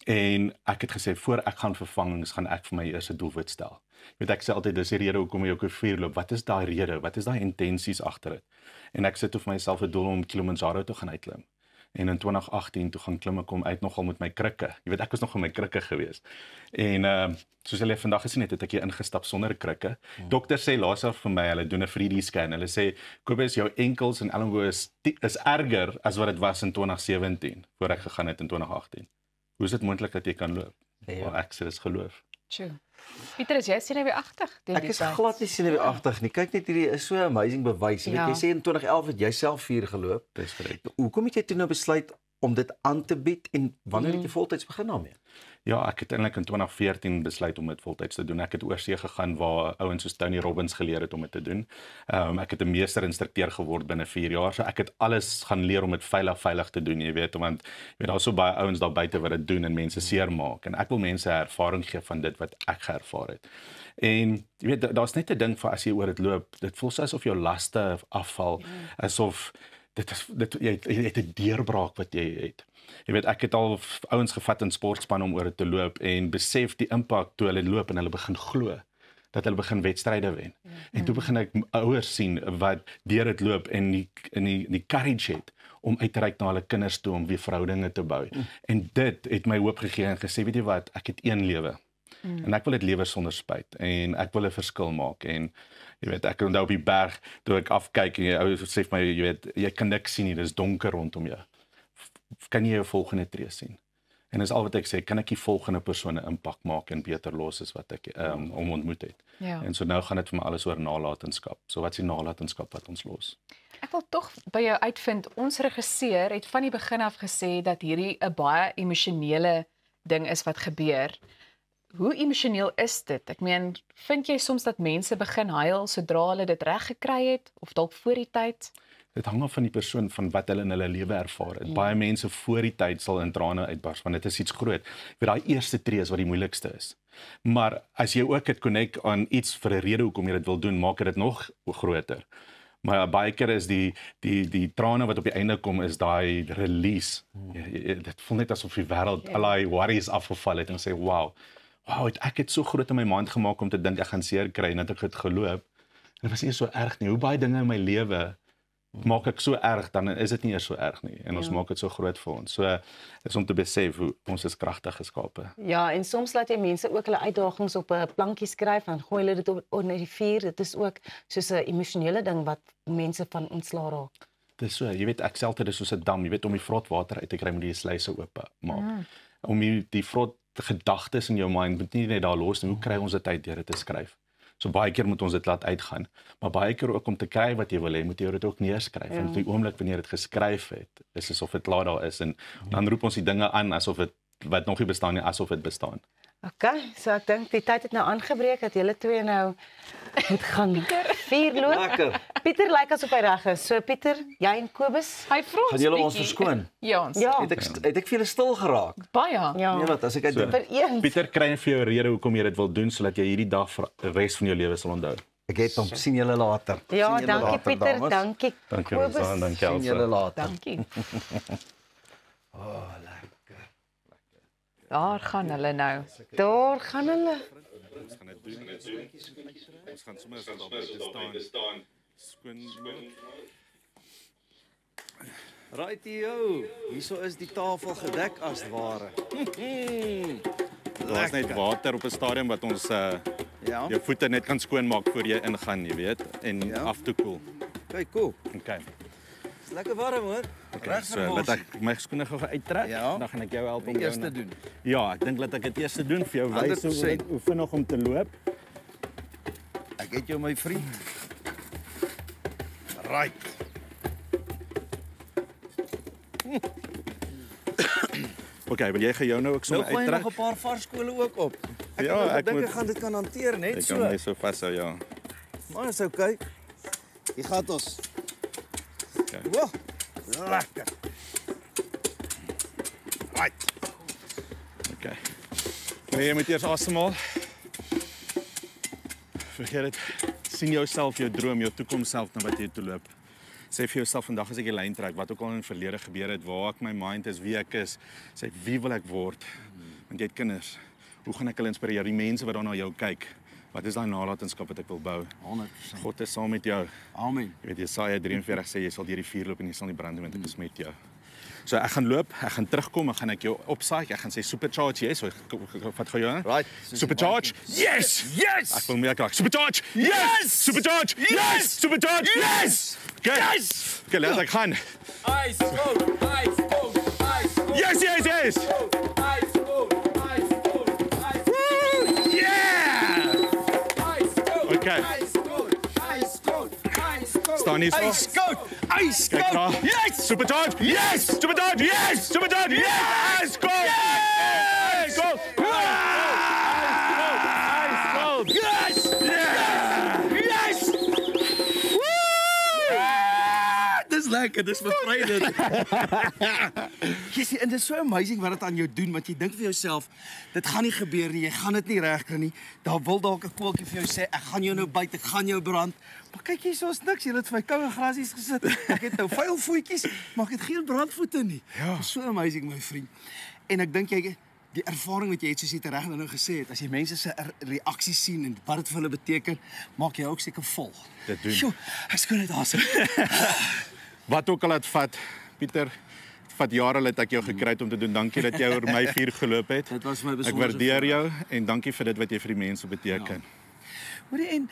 En ek het gesê, voor ek gaan vervangings, gaan ek vir my eers 'n doelwit stel. Jy weet, ek sê altyd, dis die rede hoekom jy ook 'n vuur loop. Wat is daai rede? Wat is daai intensies agter dit? En ek sit vir myself 'n doel om Kilimanjaro te gaan uitklim. En in 2018 toe gaan klim ek kom uit nogal met my krikke. Jy weet, ek was nog met my krikke gewees. En soos hulle vandag gesien het ek hier ingestap sonder krikke. Dokter sê laasar vir my, hulle doen 'n 3D scan. Hulle sê Kobus, jou enkels en elmboë is erger as wat dit was in 2017 voor ek gegaan het in 2018. Hoe is dit moontlik dat jy kan loop? Ja, ek sê dis geloof. Tjoe. Pieter, is jy senuweeagtig? Ek is glad nie senuweeagtig nie. Kyk net, hierdie is so 'n amazing bewys. Jy sê in 2011 het jy self 4 geloop. Dis reg. Hoekom het jy toe nou besluit om dit aan te bied en wanneer het jy voltyds begin daarmee? Ja, ek het eintlik in 2014 besluit om dit voltyds te doen. Ek het oorsee gegaan waar ouens soos Tony Robbins geleer het om dit te doen. Ek het 'n meesterinstrukteur geword binne 4 jaar. So ek het alles gaan leer om dit veilig te doen, jy weet, want jy weet daar's so baie ouens daar buite wat dit doen en mense seermaak en ek wil mense ervaring gee van dit wat ek geervaar het. En jy weet daar's net 'n ding vir as jy oor dit loop, dit voel asof jou laste afval, asof jy het 'n deurbraak wat jy het. Jy weet, ek het al ouens gevat in sportspan om oor dit te loop en besef die impak toe hulle loop en hulle begin glo dat hulle begin wedstryde wen. En toe begin ek ouers sien wat deur dit loop en die courage het om uit te reik na hulle kinders toe om weer verhoudinge te bou. En dit het my hoop gegee en gesê, weet jy wat, ek het een lewe. En ek wil dit lewe sonder spyt en ek wil 'n verskil maak en jy weet, ek onthou op die berg toe ek afkyk en jy ou sê vir my, jy weet, jy kan niks sien nie, dis donker rondom jou. Kan jy jou volgende tree sien? En dis al wat ek sê, kan ek die volgende persoon 'n impak maak en beter los as wat ek om ontmoet het. Ja. En so nou gaan dit vir my alles oor nalatenskap. So wat is die nalatenskap wat ons los? Ek wil tog by jou uitvind, ons regisseur het van die begin af gesê dat hierdie 'n baie emosionele ding is wat gebeur. Hoe emosioneel is dit? Ek meen, vind jy soms dat mense begin huil sodra hulle dit reg gekry het of dalk voor die tyd? Dit hang af van die persoon van wat hulle in hulle lewe ervaar het. Baie mense voor die tyd sal in trane uitbars want dit is iets groot. Vir daai eerste tree is wat die moeilikste is. Maar as jy ook het connect aan iets vir 'n rede hoekom jy dit wil doen, maak dit nog groter. Maar baie keer is die trane wat op die einde kom is daai release. Dit voel net asof die wêreld al die worries afgeval het en sê wow, ek het so groot in my mind gemaak om te dink ek gaan seer kry en dat ek het geloop. En dit was nie so erg nie. Hoe baie dinge in my lewe maak ek so erg, dan is dit nie eers so erg nie. En ons maak dit so groot vir ons. So is om te besef hoe ons is kragtig geskape. Ja, en soms laat jy mense ook hulle uitdagings op 'n plankie skryf en gooi hulle dit onder die vuur. Dit is ook soos 'n emosionele ding wat mense van ontslaa raak. Dit is so, jy weet ek self dit is soos 'n dam, jy weet om die vrot water uit te kry moet jy die sluise oop maak. Om die vrot gedagtes in jou mind moet nie net daar los nie. Hoe kry ons dit uit deur dit te skryf? So baie keer moet ons dit laat uitgaan, maar baie keer ook om te kry wat jy wil hê, moet jy dit ook neerskryf. En die oomblik wanneer jy dit geskryf het, is asof dit klaar daar is en dan roep ons die dinge aan asof dit wat nog nie bestaan nie, asof dit bestaan. Okay, so ek dink die tyd het nou aangebreek dat julle twee nou moet gaan vier loop. Lekker. Pieter lyk asof hy reg is. So Pieter, jy en Kobus, hy vra ons gaan julle ons verskoon? Ja. Het ek vir julle stil geraak? Baie. Ja. Nee, wat as ek uit vir eens. Pieter kry vir jou 'n rede hoekom jy dit wil doen sodat jy hierdie dag vir die res van jou lewe sal onthou. Ek het hom sien julle later. Ja, sien dankie later, Pieter, dames. dankie. Dankie Rosa, dankie Elsa. Sien julle later. Dankie. Lekker. Daar gaan hulle nou. Daar gaan hulle. Ons gaan dit doen. Ons gaan sommer as daar buite staan. Skoon maak. Rightio. Hierso is die tafel gedek as ware. Daar's net water op 'n stadium wat ons jou voete net kan skoonmaak voor jy ingaan, jy weet, en af te koel. Kyk, cool. Okay. Dis lekker warm hoor. Reg so, laat ek my skoene gou uittrek. Dan gaan ek jou help om die eerste doen. Ja, ek dink dat ek dit eers doen vir jou wys hoe vinnig om te loop. Ek het jou my vriend. Right. Okay, wil jy gaan jou nou ook sommer uittrek? Nou gooi nog 'n paar vars skole ook op. Ek dink ek gaan dit kan hanteer net so. Ek kan my so vashou, ja. Maar is okay. Hier gaan ons. Okay. Wow. Lekker. Right. Okay. Nou jy moet eers asemhaal. Vergeet dit. Sien jouself, jou droom, jou toekoms self na wat jy toe loop. Sê vir jouself vandag as ek die lyn trek, wat ook al in die verlede gebeur het, waar ek my mind is, wie ek is, sê wie wil ek word? Want jy het kinders. Hoe gaan ek hulle inspireer? Die mense wat dan na jou kyk. Wat is daai nalatenskap wat ek wil bou? 100%. God is saam met jou. Amen. Jy weet Jesaja 43 sê jy sal deur die vuur loop en jy sal nie brand nie want ek is met jou. So ek gaan loop, ek gaan terugkom, ek gaan jou opsaai, ek gaan sê supercharge, yes, wat gaan jy aan? Right. Supercharge, yes, yes! Ek wil meer krag. Supercharge, yes! Supercharge, yes! Supercharge, yes! Okay. Yes! Okay, laat ek gaan. Ice cold, ice cold, ice cold. Yes, yes, yes! Ice cold, ice cold, ice cold. Woo! Yeah! Ice cold, Okay. ice cold, ice cold, ice cold. Staan hier so. Ice cold, ice Kyk daar. cold. Yes! Supercharge, yes! Supercharge, yes! Supercharge, yes! Go! Yes! Go! Ice cold! Yes! Yeah! Yes! Dis lekker, dis bevrydend. Jy sien, en dit is so amazing wat dit aan jou doen, want jy dink vir jouself, dit gaan nie gebeur nie, jy gaan dit nie regkry nie. Daar wil dalk 'n koeltjie vir jou sê, ek gaan jou nou byt, ek gaan jou brand. Maar kyk hier, soos niks, jy het vir my koue grasies gesit. Ek het nou vuil voetjies, maar ek het geen brandvoete nie. Ja. So amazing, my vriend. En ek dink jy die ervaring wat jy het, soos jy reg nou gesê het, as jy mense se reaksies sien en wat dit vir hulle beteken, maak jy ook seker vol. Dit doen. Sjoe, ek skoon dit asem. Wat ook al het vat, Pieter, vat jare dat ek jou gekry het om te doen. Dankie dat jy oor my vuur geloop het. Dit was my besondere Ek waardeer jou en dankie vir dit wat jy vir die mense beteken. Hoorie, en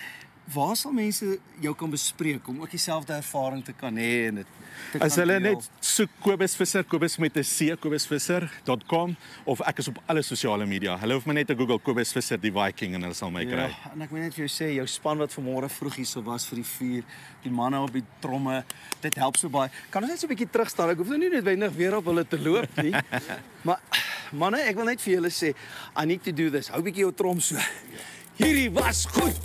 waar sal mense jou kan bespreek om ook dieselfde ervaring te kan hê en dit te kan As hulle deel? net soek Kobus Visser, Kobus met 'n C, kobusvisser.com of ek is op alle sosiale media. Hulle hoef my net te Google Kobus Visser die Viking en hulle sal my kry. Ja, en ek moet net vir jou sê, jou span wat vanmôre vroeg hier so was vir die vuur, die manne op die tromme, dit help so baie. Kan ons net so 'n bietjie terugstaan? Ek hoef nou nie noodwendig weer op hulle te loop nie. Maar manne, ek wil net vir julle sê, I need to do this. Hou bietjie jou trom so. Hierdie was goed.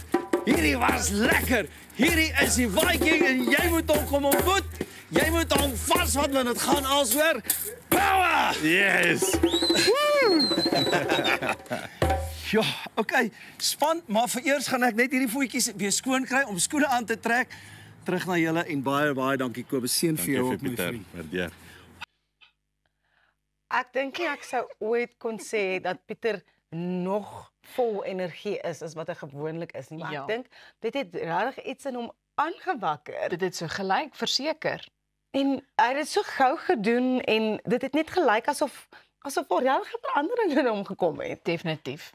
Hierdie was lekker. Hierdie is die Viking en jy moet hom kom ontmoet. Jy moet hom vasvat want dit gaan alsoor power. Yes. Ja, okay, span, maar vereers gaan ek net hierdie voetjies weer skoon kry om skoene aan te trek. Terug na julle en baie dankie Kobus, seën vir jou op my vriend. Waardeer. Ek dink nie ek sou ooit kon sê dat Pieter nog vol energie is as wat hy gewoonlik is nie, maar Ja. ek dink dit het regtig iets in hom aangewakker. Dit het so gelyk, verseker. En hy het dit so gou gedoen en dit het net gelyk asof er regtig verandering in hom gekom het. Definitief.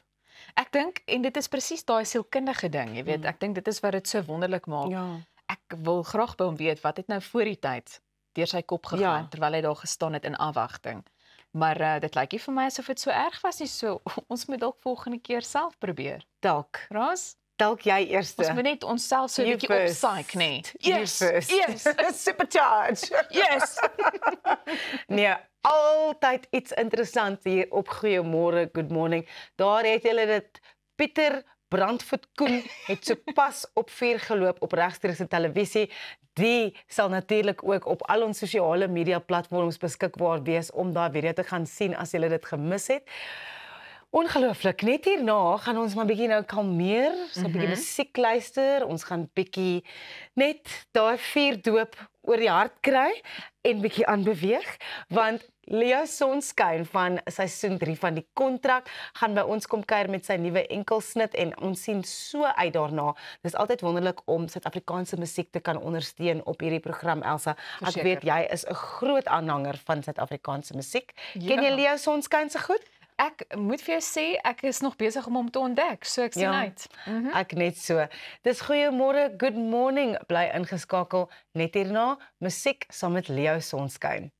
Ek dink en dit is presies daai sielkundige ding, jy weet. Ek dink dit is wat dit so wonderlik maak. Ja. Ek wil graag by hom weet wat het nou voor die tyd deur sy kop gegaan terwyl hy daar gestaan het in afwagting. Maar dit lyk nie vir my asof dit so erg was nie, so ons moet dalk volgende keer self probeer. Dalk. Ras? Dalk jy eerste. Ons moet net onsself so 'n You bietjie first. opsaai, nee. Yes. Yes. Supercharge. Yes. Nee, altyd iets interessant hier op Goeiemôre, Good Morning. Daar het julle dit Pieter Brandvoet Koen het sopas op 4 geloop op regstreekse televisie. Die sal natuurlik ook op al ons sosiale media platforms beskikbaar wees om daai video te gaan sien as julle dit gemis het. Ongelooflik. Net hierna gaan ons maar bietjie nou kalmeer, so 'n bietjie musiek luister. Ons gaan bietjie net daai vuurdoop oor die hart kry en bietjie aanbeweeg, want Leo Sonskyn van seisoen 3 van die kontrak gaan by ons kom kuier met sy nuwe enkelsnit en ons sien so uit daarna. Dis altyd wonderlik om Suid-Afrikaanse musiek te kan ondersteun op hierdie program, Elsa. Ek Verseker. weet jy is 'n groot aanhanger van Suid-Afrikaanse musiek. Ja. Ken jy Leo Sonskyn se goed? Ek moet vir jou sê, ek is nog besig om hom te ontdek, so ek sien uit. Ek net so. Dis Goeiemôre, Good Morning, bly ingeskakel. Net hierna musiek saam met Leo Sonskyn.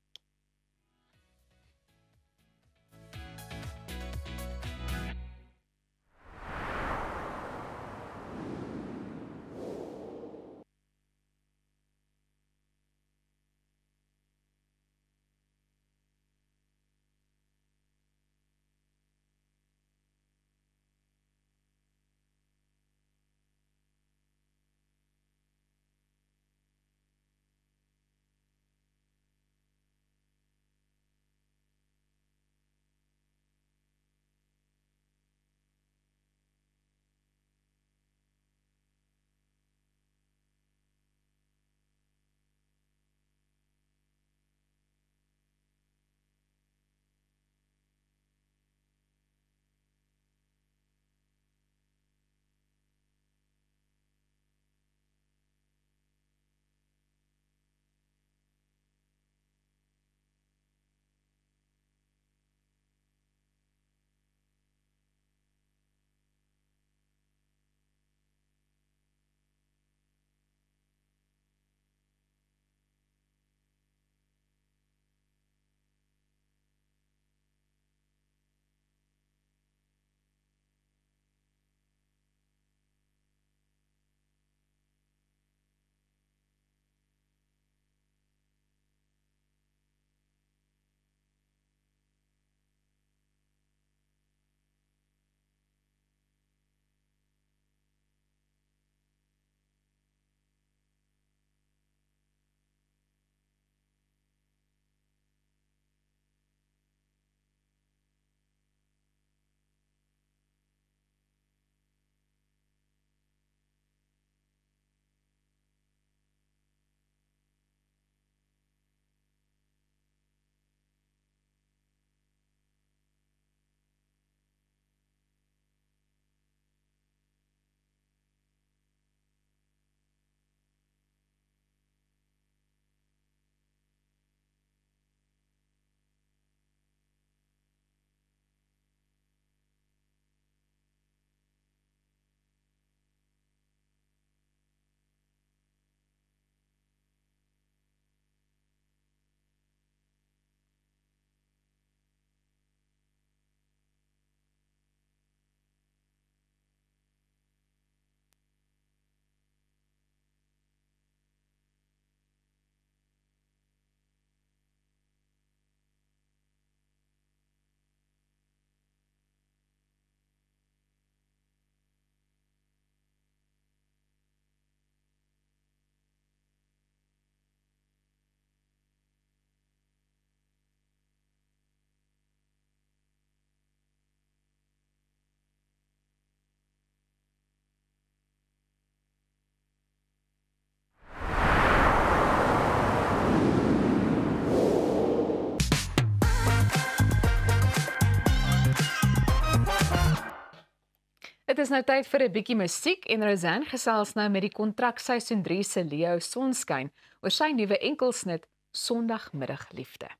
Dit is nou tyd vir 'n bietjie musiek en Rosanne gesels nou met die kontrakseisoen 3 se Leo Sonskyn oor sy nuwe enkelsnit Sondagmiddagliefde.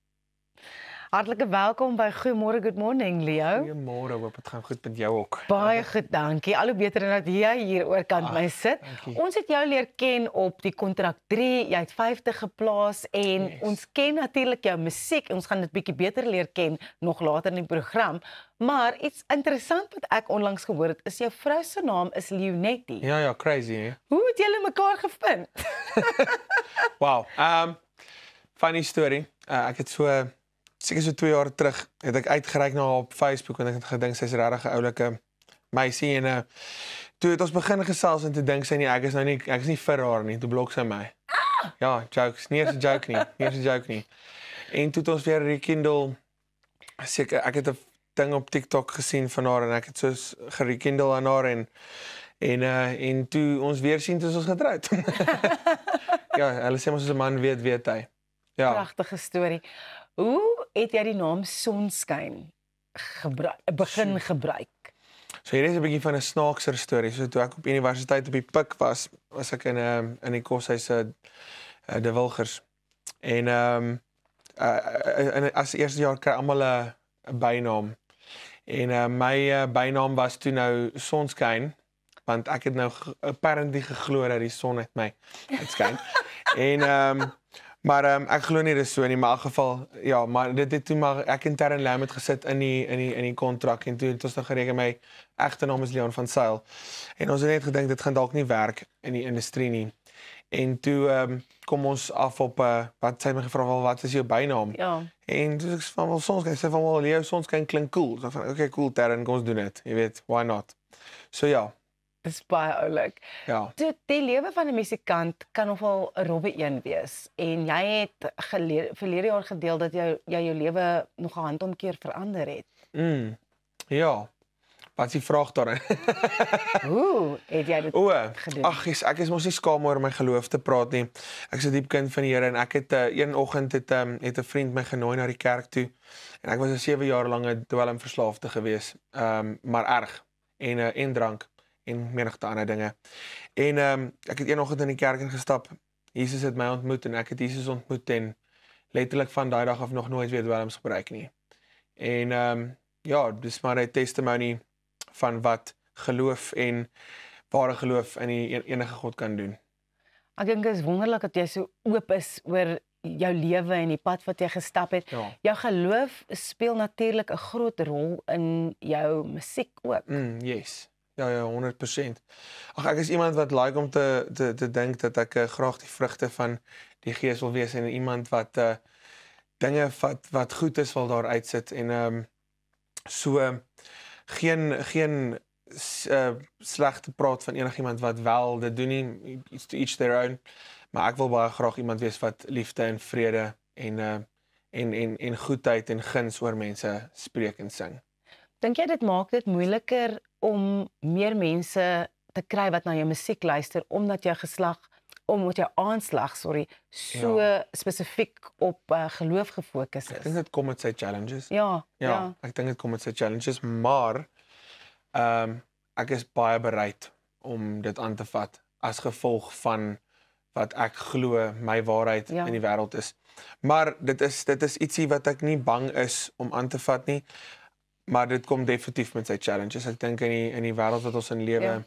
Hartlike welkom by Goeiemôre, good morning, Leo. Goeiemôre, hoop dit gaan goed met jou ook. Baie goed, dankie. Al hoe beter dat jy hier oorkant my sit. Ons het jou leer ken op die kontrak 3, jy het 50 geplaas en ons ken natuurlik jou musiek. Ons gaan dit bietjie beter leer ken nog later in die program. Maar iets interessant wat ek onlangs gehoor het, is jou vrou se naam is Leonetti. Ja, crazy, hè? Hoe het julle mekaar gevind? Wow. Funny story. Ek het seker so 2 jaar terug het ek uitgereik na haar op Facebook en ek het gedink sy's regtig 'n oulike meisie en toe het ons begin gesels en toe dink sy ek is nie vir haar nie, toe blok sy my. Ja, jokes, nie eens 'n joke nie. En toe het ons weer rekindle seker ek het 'n ding op TikTok gesien van haar en ek het soos gerekindle aan haar en toe ons weer sien toe ons getroud. Ja, hulle sê ons 'n man weet hy. Ja. Pragtige storie. Hoe het jy die naam Sonskyn begin gebruik? So hier is 'n bietjie van 'n snaakser storie. So toe ek op universiteit op die Pik was ek in die koshuis De Wilgers. En as eerste jaar kry almal 'n bynaam. En my bynaam was toe nou Sonskyn, want ek het nou apparently geglo dat die son uit my uitskyn. En maar ek glo nie dis so nie, maar in elk geval ja, maar dit het toe maar ek en Terren Lam het gesit in die kontrak en toe het ons dan gereken my egte naam is Leon van Sail. En ons het net gedink dit gaan dalk nie werk in die industrie nie. En toe kom ons af op wat sy my gevra wat is jou bynaam? Ja. En toe ek van wel Sonskyn, sy van wel Leo Sonskyn klink cool. So van okay, cool Terren, kom ons doen dit. Jy weet, why not? So ja. Dis baie oulik. Ja. Die lewe van 'n musikant kan nogal 'n robbe een wees. En jy het verlede jaar gedeel dat jy jou lewe nog 'n handomkeer verander het. Ja. Wat is die vraag daarin? Hoe het jy dit gedoen? Ag, ek is mos nie skaam oor my geloof te praat nie. Ek is 'n diep kind van die Here en ek het een oggend het 'n vriend my genooi na die kerk toe. En ek was 'n 7 jaar lange dwelmverslaafde gewees. Maar erg en drank en menigte ander dinge. En ek het een oggend in die kerk ingestap. Jesus het my ontmoet en ek het Jesus ontmoet en letterlik van daai dag af nog nooit weer dwelms gebruik nie. En ja, dis maar 'n testimony van wat geloof en ware geloof in die enige God kan doen. Ek dink dit is wonderlik dat jy so oop is oor jou lewe en die pad wat jy gestap het. Ja. Jou geloof speel natuurlik 'n groot rol in jou musiek ook. Yes. Ja, 100%. Ag ek is iemand wat like om te dink dat ek graag die vrugte van die Gees wil wees en iemand wat dinge wat goed is wil daar uitsit en so geen slegte praat van enigiemand wat wel dit doen nie, it's to each their own, maar ek wil baie graag iemand wees wat liefde en vrede en goedheid en guns oor mense spreek en sing. Dink jy dit maak dit moeiliker om meer mense te kry wat na jou musiek luister omdat jou aanslag, so spesifiek op geloof gefokus is? Ek dink dit kom met sy challenges. Ja. Ek dink dit kom met sy challenges, maar ek is baie bereid om dit aan te vat as gevolg van wat ek glo my waarheid in die wêreld is. Maar dit is ietsie wat ek nie bang is om aan te vat nie. Maar dit kom definitief met sy challenges. Ek dink in die wêreld wat ons in lewe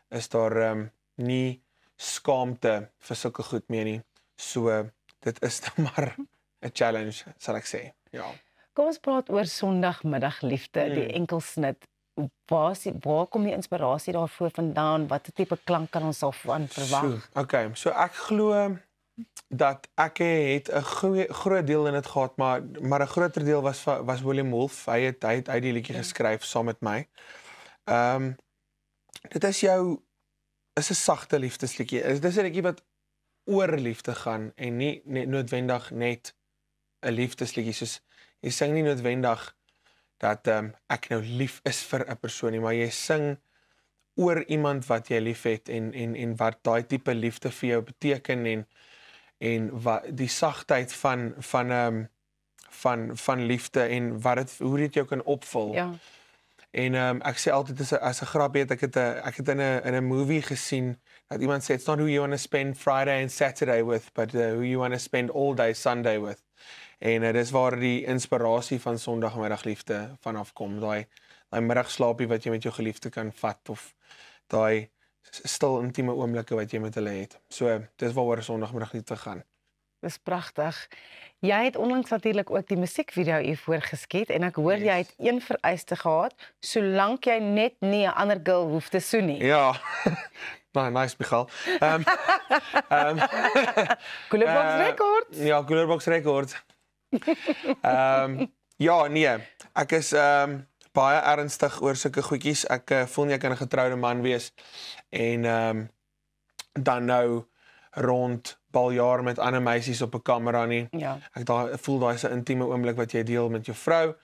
is daar nie skaamte vir sulke goed meer nie. So dit is dan maar 'n challenge, sal ek sê. Ja. Kom ons praat oor Sondagmiddagliefde, die enkelsnit. Waar kom die inspirasie daarvoor vandaan? Watter tipe klank kan ons daarvan verwag? So ek glo dat ek het 'n groot deel in dit gehad, maar 'n groter deel was William Wolf. Hy het die liedjie geskryf saam met my. Dit is 'n sagte liefdesliedjie. Dit is 'n liedjie wat oor liefde gaan en nie noodwendig net 'n liefdesliedjie, soos jy sing nie noodwendig dat ek nou lief is vir 'n persoon nie, maar jy sing oor iemand wat jy liefhet en wat daai tipe liefde vir jou beteken en wat die sagtheid van liefde en hoe dit jou kan opvul. Ja. En ek sê altyd as 'n grapie, ek het in 'n movie gesien dat iemand sê it's not who you want to spend Friday and Saturday with, but who you want to spend all day Sunday with. En dis waar die inspirasie van Sondagmiddagliefde vanaf kom, daai middagslaapie wat jy met jou geliefde kan vat of daai stil intieme oomblikke wat jy met hulle het. So dis waaroor Sondagmiddagliefde gaan. Dis pragtig. Jy het onlangs natuurlik ook die musiekvideo hiervoor geskiet en ek hoor jy het een vereiste gehad, solank jy net nie 'n ander girl hoef te soen nie. Ja. Nice, Michal. Coolerbox Records. Ja, Coolerbox Records. Ja, nee. Ek is baie ernstig oor sulke goedjies. Ek voel nie ek kan 'n getroude man wees en dan nou rond baljaar met ander meisies op 'n kamera nie. Ja. Ek voel daai is 'n intieme oomblik wat jy deel met jou vrou.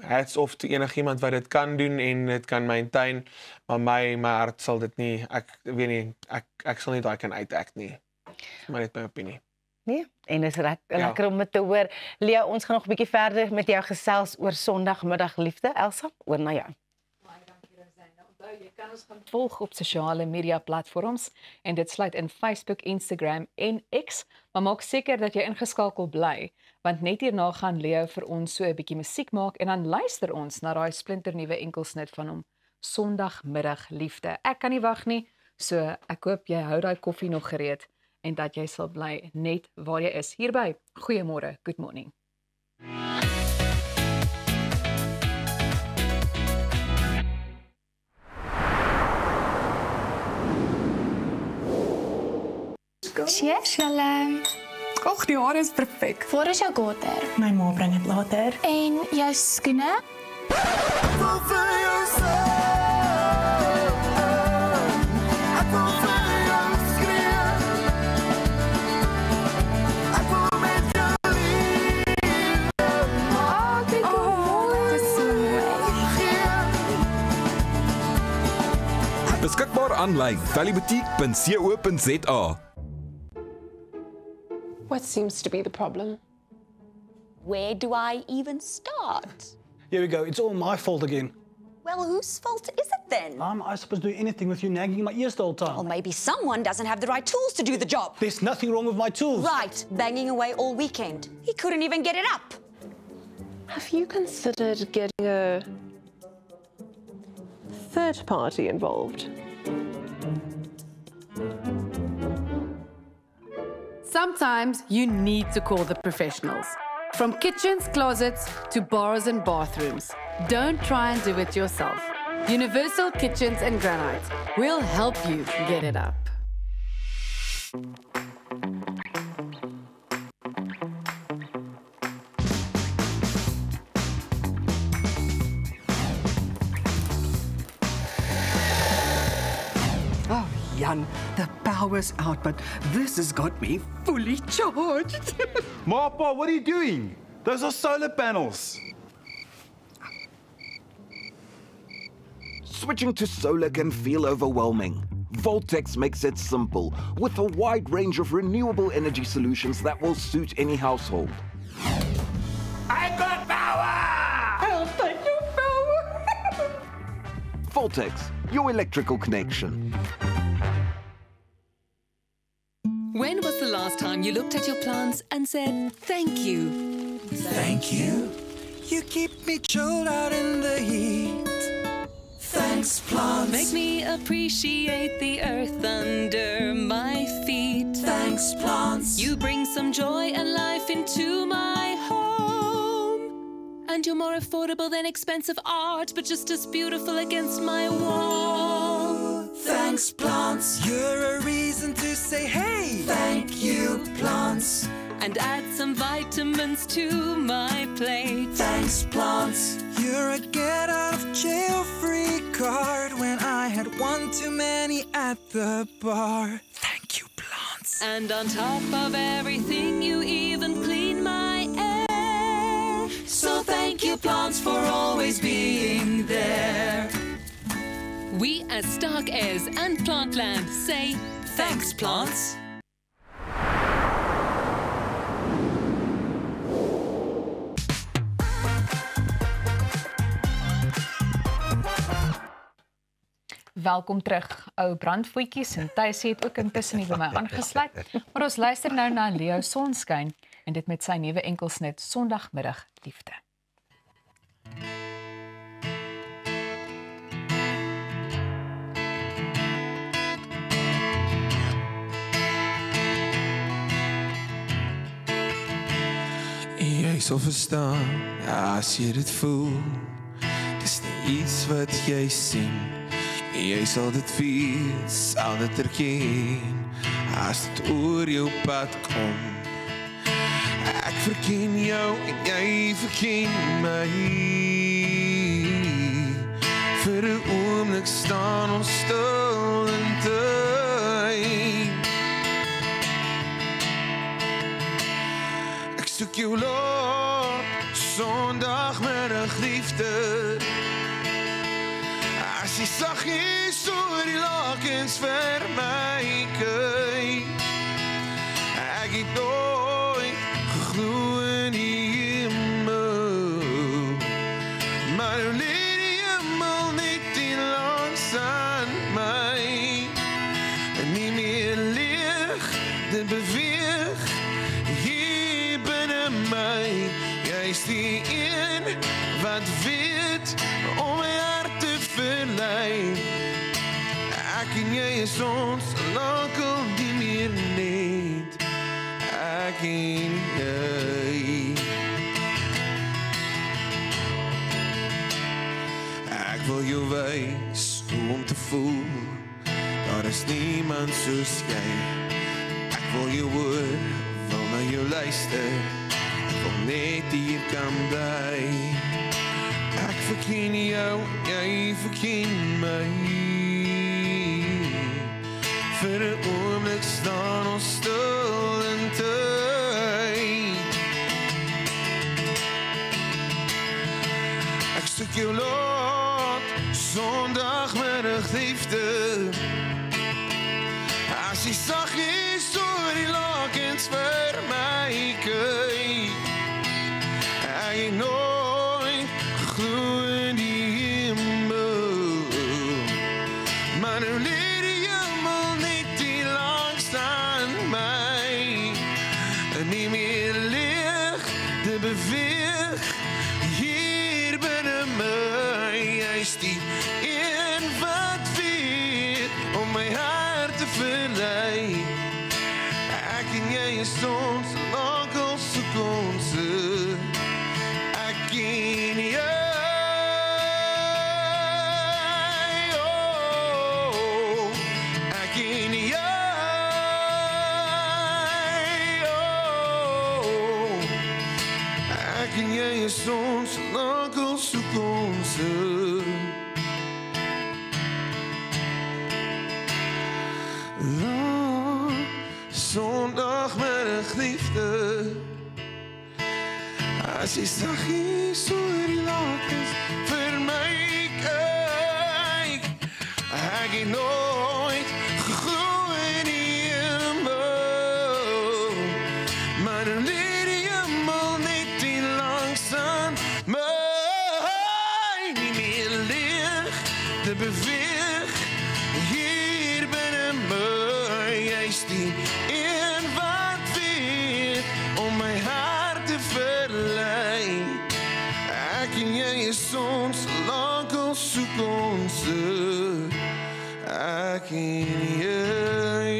Hats off to enigiemand wat dit kan doen en dit kan maintain, maar my hart sal dit nie. Ek weet nie, ek sal nie daai kan uitact nie. Maar net my opinie. Nee, en dis lekker om dit te hoor. Lea, ons gaan nog 'n bietjie verder met jou gesels oor Sondagmiddagliefde. Elsa, oor na jou. Jy kan ons gaan volg op sosiale media platforms en dit sluit in Facebook, Instagram en X, maar maak seker dat jy ingeskakel bly, want net hierna gaan Leo vir ons so 'n bietjie musiek maak en dan luister ons na daai splinternuwe enkelsnit van hom, Sondagmiddagliefde. Ek kan nie wag nie, so ek hoop jy hou daai koffie nog gereed en dat jy sal bly net waar jy is hierby. Goeiemôre, good morning. Cheers, julle. Och, die hare is perfek. Waar is jou gater? My ma bring dit later. En jou skoene? Beskikbaar aanlyn valleyboutiek.co.za. What seems to be the problem? Where do I even start? Here we go. It's all my fault again. Well, whose fault is it then? Am I supposed to do anything with you nagging my ears the whole time? Well, maybe someone doesn't have the right tools to do the job. There's nothing wrong with my tools. Right, banging away all weekend. He couldn't even get it up. Have you considered getting a third party involved? Sometimes you need to call the professionals. From kitchens, closets to bars and bathrooms. Don't try and do it yourself. Universal Kitchens and Granite will help you get it up. Jan, the power's out, but this has got me fully charged. Papa, what are you doing? Those are solar panels. Switching to solar can feel overwhelming. Voltex makes it simple, with a wide range of renewable energy solutions that will suit any household. I got power! I'll take your power! Voltex, your electrical connection. When was the last time you looked at your plants and said, thank you? Thank you. You keep me chilled out in the heat. Thanks, plants. Make me appreciate the earth under my feet. Thanks, plants. You bring some joy and life into my home. And you're more affordable than expensive art, but just as beautiful against my wall. Thanks, plants. You're a reason to say, hey, thank you, plants. And add some vitamins to my plate. Thanks, plants. You're a get out of jail free card when I had one too many at the bar. Thank you, plants. And on top of everything, you even clean my air. So thank you, plants, for always being there. We as Stark Airs and Plantland say, thanks, plants. welkom terug. Ou brandvoetjies en Tuisie het ook intussen nie by my aangesluit. Maar ons luister nou na Leo Sonskyn en dit met sy nuwe enkelsnit Sondagmiddag Liefde. Jy sal verstaan as jy dit voel. Dis nie iets wat jy sien. Jy sal dit weet, sal dit erken as dit oor jou pad kom. Ek verken jou en jy verken my. Vir 'n oomblik staan ons stil in tyd. Ek soek jou Lord, Sondagmiddag liefde. As jy saggies oor die lakens vir my kyk. Ek het nooit geglo in die hemel, maar nou lê die hemel net in langs aan my. En nie meer leeg, dit beweeg hier binne my. Jy's die een wat weet om my hart te verlei. Ek en jy is ons lankal nie meer net. Ek en jy. Ek wil jou wys hoe om te voel. Daar is niemand soos jy. Ek wil jou hoor, wil na jou luister. Ek wil net hier kan bly. Ek verken jou, jy verken my. Vir 'n oomblik staan ons stil in tyd. Ek soek jou Lord, Sondagmiddag liefde. As jy saggies oor die lakens vir my kyk. Ek het nooit geglo in die hemel, maar nou lê die hemel net hier langs aan my. En nie meer leeg te beweeg hier binne my. Jy's die een wat weet om my hart te verlei. Ek en jy is ons lankal soek ons. Ek en jy. Oh, ek en jy. Oh, ek en jy is ons lankal soek ons. Sondagmiddag liefde. As jy saggies oor die lakens vir my kyk. Ek het nooit geglo in die hemel, maar nou lê die hemel net hier langs aan my. Nie meer leeg te beweeg hier binne my. Jy's die een wat weet om my hart te verlei. Ek en jy is ons lankal soek ons. Ek en jy.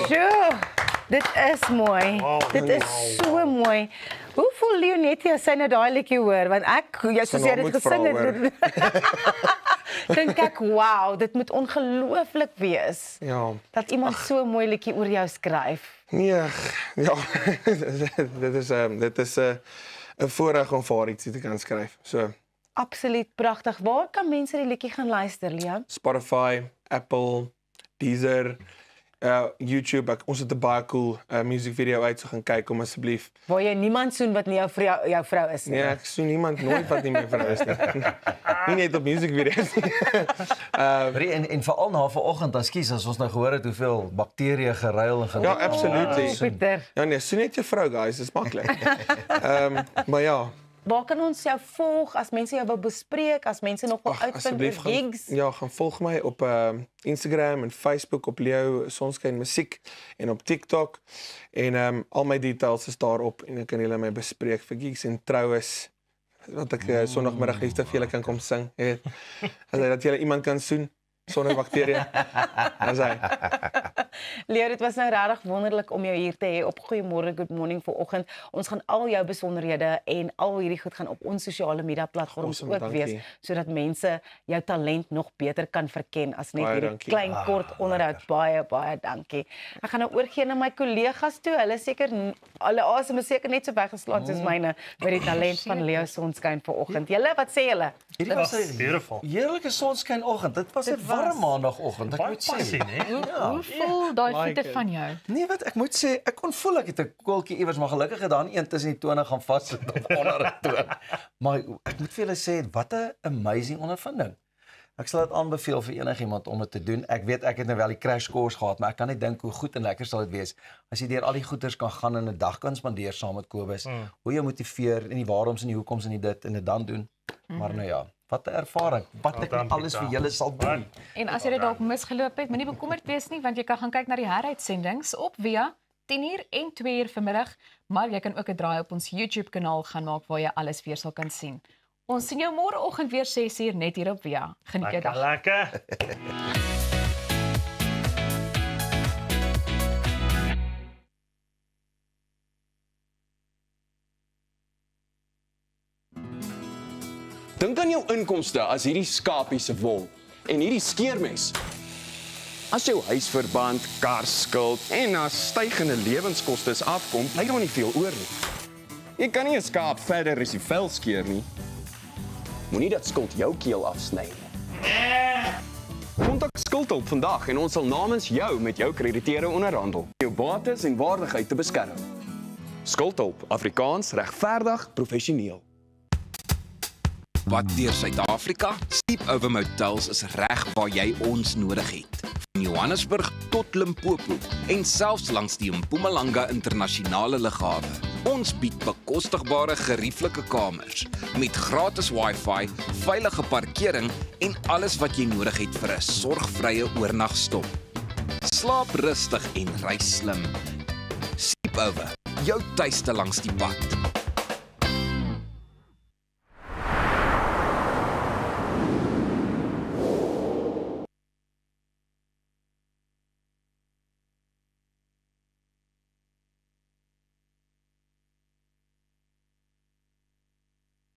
Sjoe, dit is mooi. Dit is so mooi. Hoe voel Leonetti as sy nou daai liedjie hoor? Want ek, soos jy dit gesing het, dink ek, wow, dit moet ongelooflik wees. Ja. Dat iemand so 'n mooi liedjie oor jou skryf. Nee, ja, dit is 'n voorreg om vir haar ietsie te kan skryf. So. Absoluut pragtig. Waar kan mense die liedjie gaan luister, Leo? Spotify, Apple, Deezer, YouTube, ons het 'n baie cool music video uit, so gaan kyk om asseblief. Waar jy niemand soen wat nie jou vrou is nie. Nee, ek soen niemand nooit wat nie my vrou is nie. Nie net op music video's nie. En veral na vanoggend, ekskuus, as ons nou gehoor het hoeveel bakterieë geruil en Ja, absoluut. Ja nee, soen net jou vrou, guys, dis maklik. Maar ja. Waar kan ons jou volg as mense jou wil bespreek, as mense nog wil uitvind oor gigs? Gaan volg my op Instagram en Facebook op Leo Sonskyn Musiek en op TikTok. En al my details is daarop en dan kan julle my bespreek vir gigs en troues. Want ek Sondagmiddag liefde vir julle kan kom sing. Dat julle iemand kan soen sonder bakterieë. Leo, dit was nou regtig wonderlik om jou hier te hê op Goeiemôre, Good Morning vanoggend. Ons gaan al jou besonderhede en al hierdie goed gaan op ons sosiale media platforms ook wees, sodat mense jou talent nog beter kan verken as net hierdie klein kort onderhoud. Baie dankie. Ek gaan nou oorgee na my kollegas toe. Hulle asem is seker net so weggeslaan soos myne met die talent van Leo Sonskyn vanoggend. Julle, wat sê julle? Hierdie was 'n heerlike sonskynoggend. Dit was 'n warm maandagoggend, ek moet sê. Hoe voel daai voete van jou? Nee, wat ek moet sê, ek kon voel ek het 'n koeltjie iewers, maar gelukkig het daar een tussen die tone gaan vassit op onder 'n toon. Maar ek moet vir julle sê, wat 'n amazing ondervinding. Ek sal dit aanbeveel vir enigiemand om dit te doen. Ek weet ek het nou wel die crash course gehad, maar ek kan net dink hoe goed en lekker sal dit wees as jy deur al die goeders kan gaan en 'n dag kan spandeer saam met Kobus. Hoe jy motiveer en die waaroms en die hoekoms en die dit en dit dan doen. Maar nou ja, wat 'n ervaring. Wat ek alles vir julle sal doen. En as jy dit dalk misgeloop het, moenie bekommerd wees nie, want jy kan gaan kyk na die heruitsendings op via 10:00 en 2:00 vanmiddag, maar jy kan ook 'n draai op ons YouTube kanaal gaan maak waar jy alles weer sal kan sien. Ons sien jou môreoggend weer 6:00 net hier op Via. Geniet jou dag. Lekker. Dink aan jou inkomste as hierdie skapie se wol en hierdie skeermes. As jou huisverband, karskuld en as stygende lewenskoste afkom, bly daar nie veel oor nie. Jy kan nie 'n skaap verder as die vel skeer nie. Moenie dat skuld jou keel afsny nie. Kontak Skuldhulp vandag en ons sal namens jou met jou krediteure onderhandel. Jou bates en waardigheid te beskerm. Skuldhulp, Afrikaans, regverdig, professioneel. Wat deur Suid-Afrika? Sleepover Motels is reg waar jy ons nodig het. Van Johannesburg tot Limpopo en selfs langs die Mpumalanga internasionale lughawe. Ons bied bekostigbare gerieflike kamers met gratis Wi-Fi, veilige parkering en alles wat jy nodig het vir 'n sorgvrye oornagstop. Slaap rustig en reis slim. Sleepover, jou tuiste langs die pad.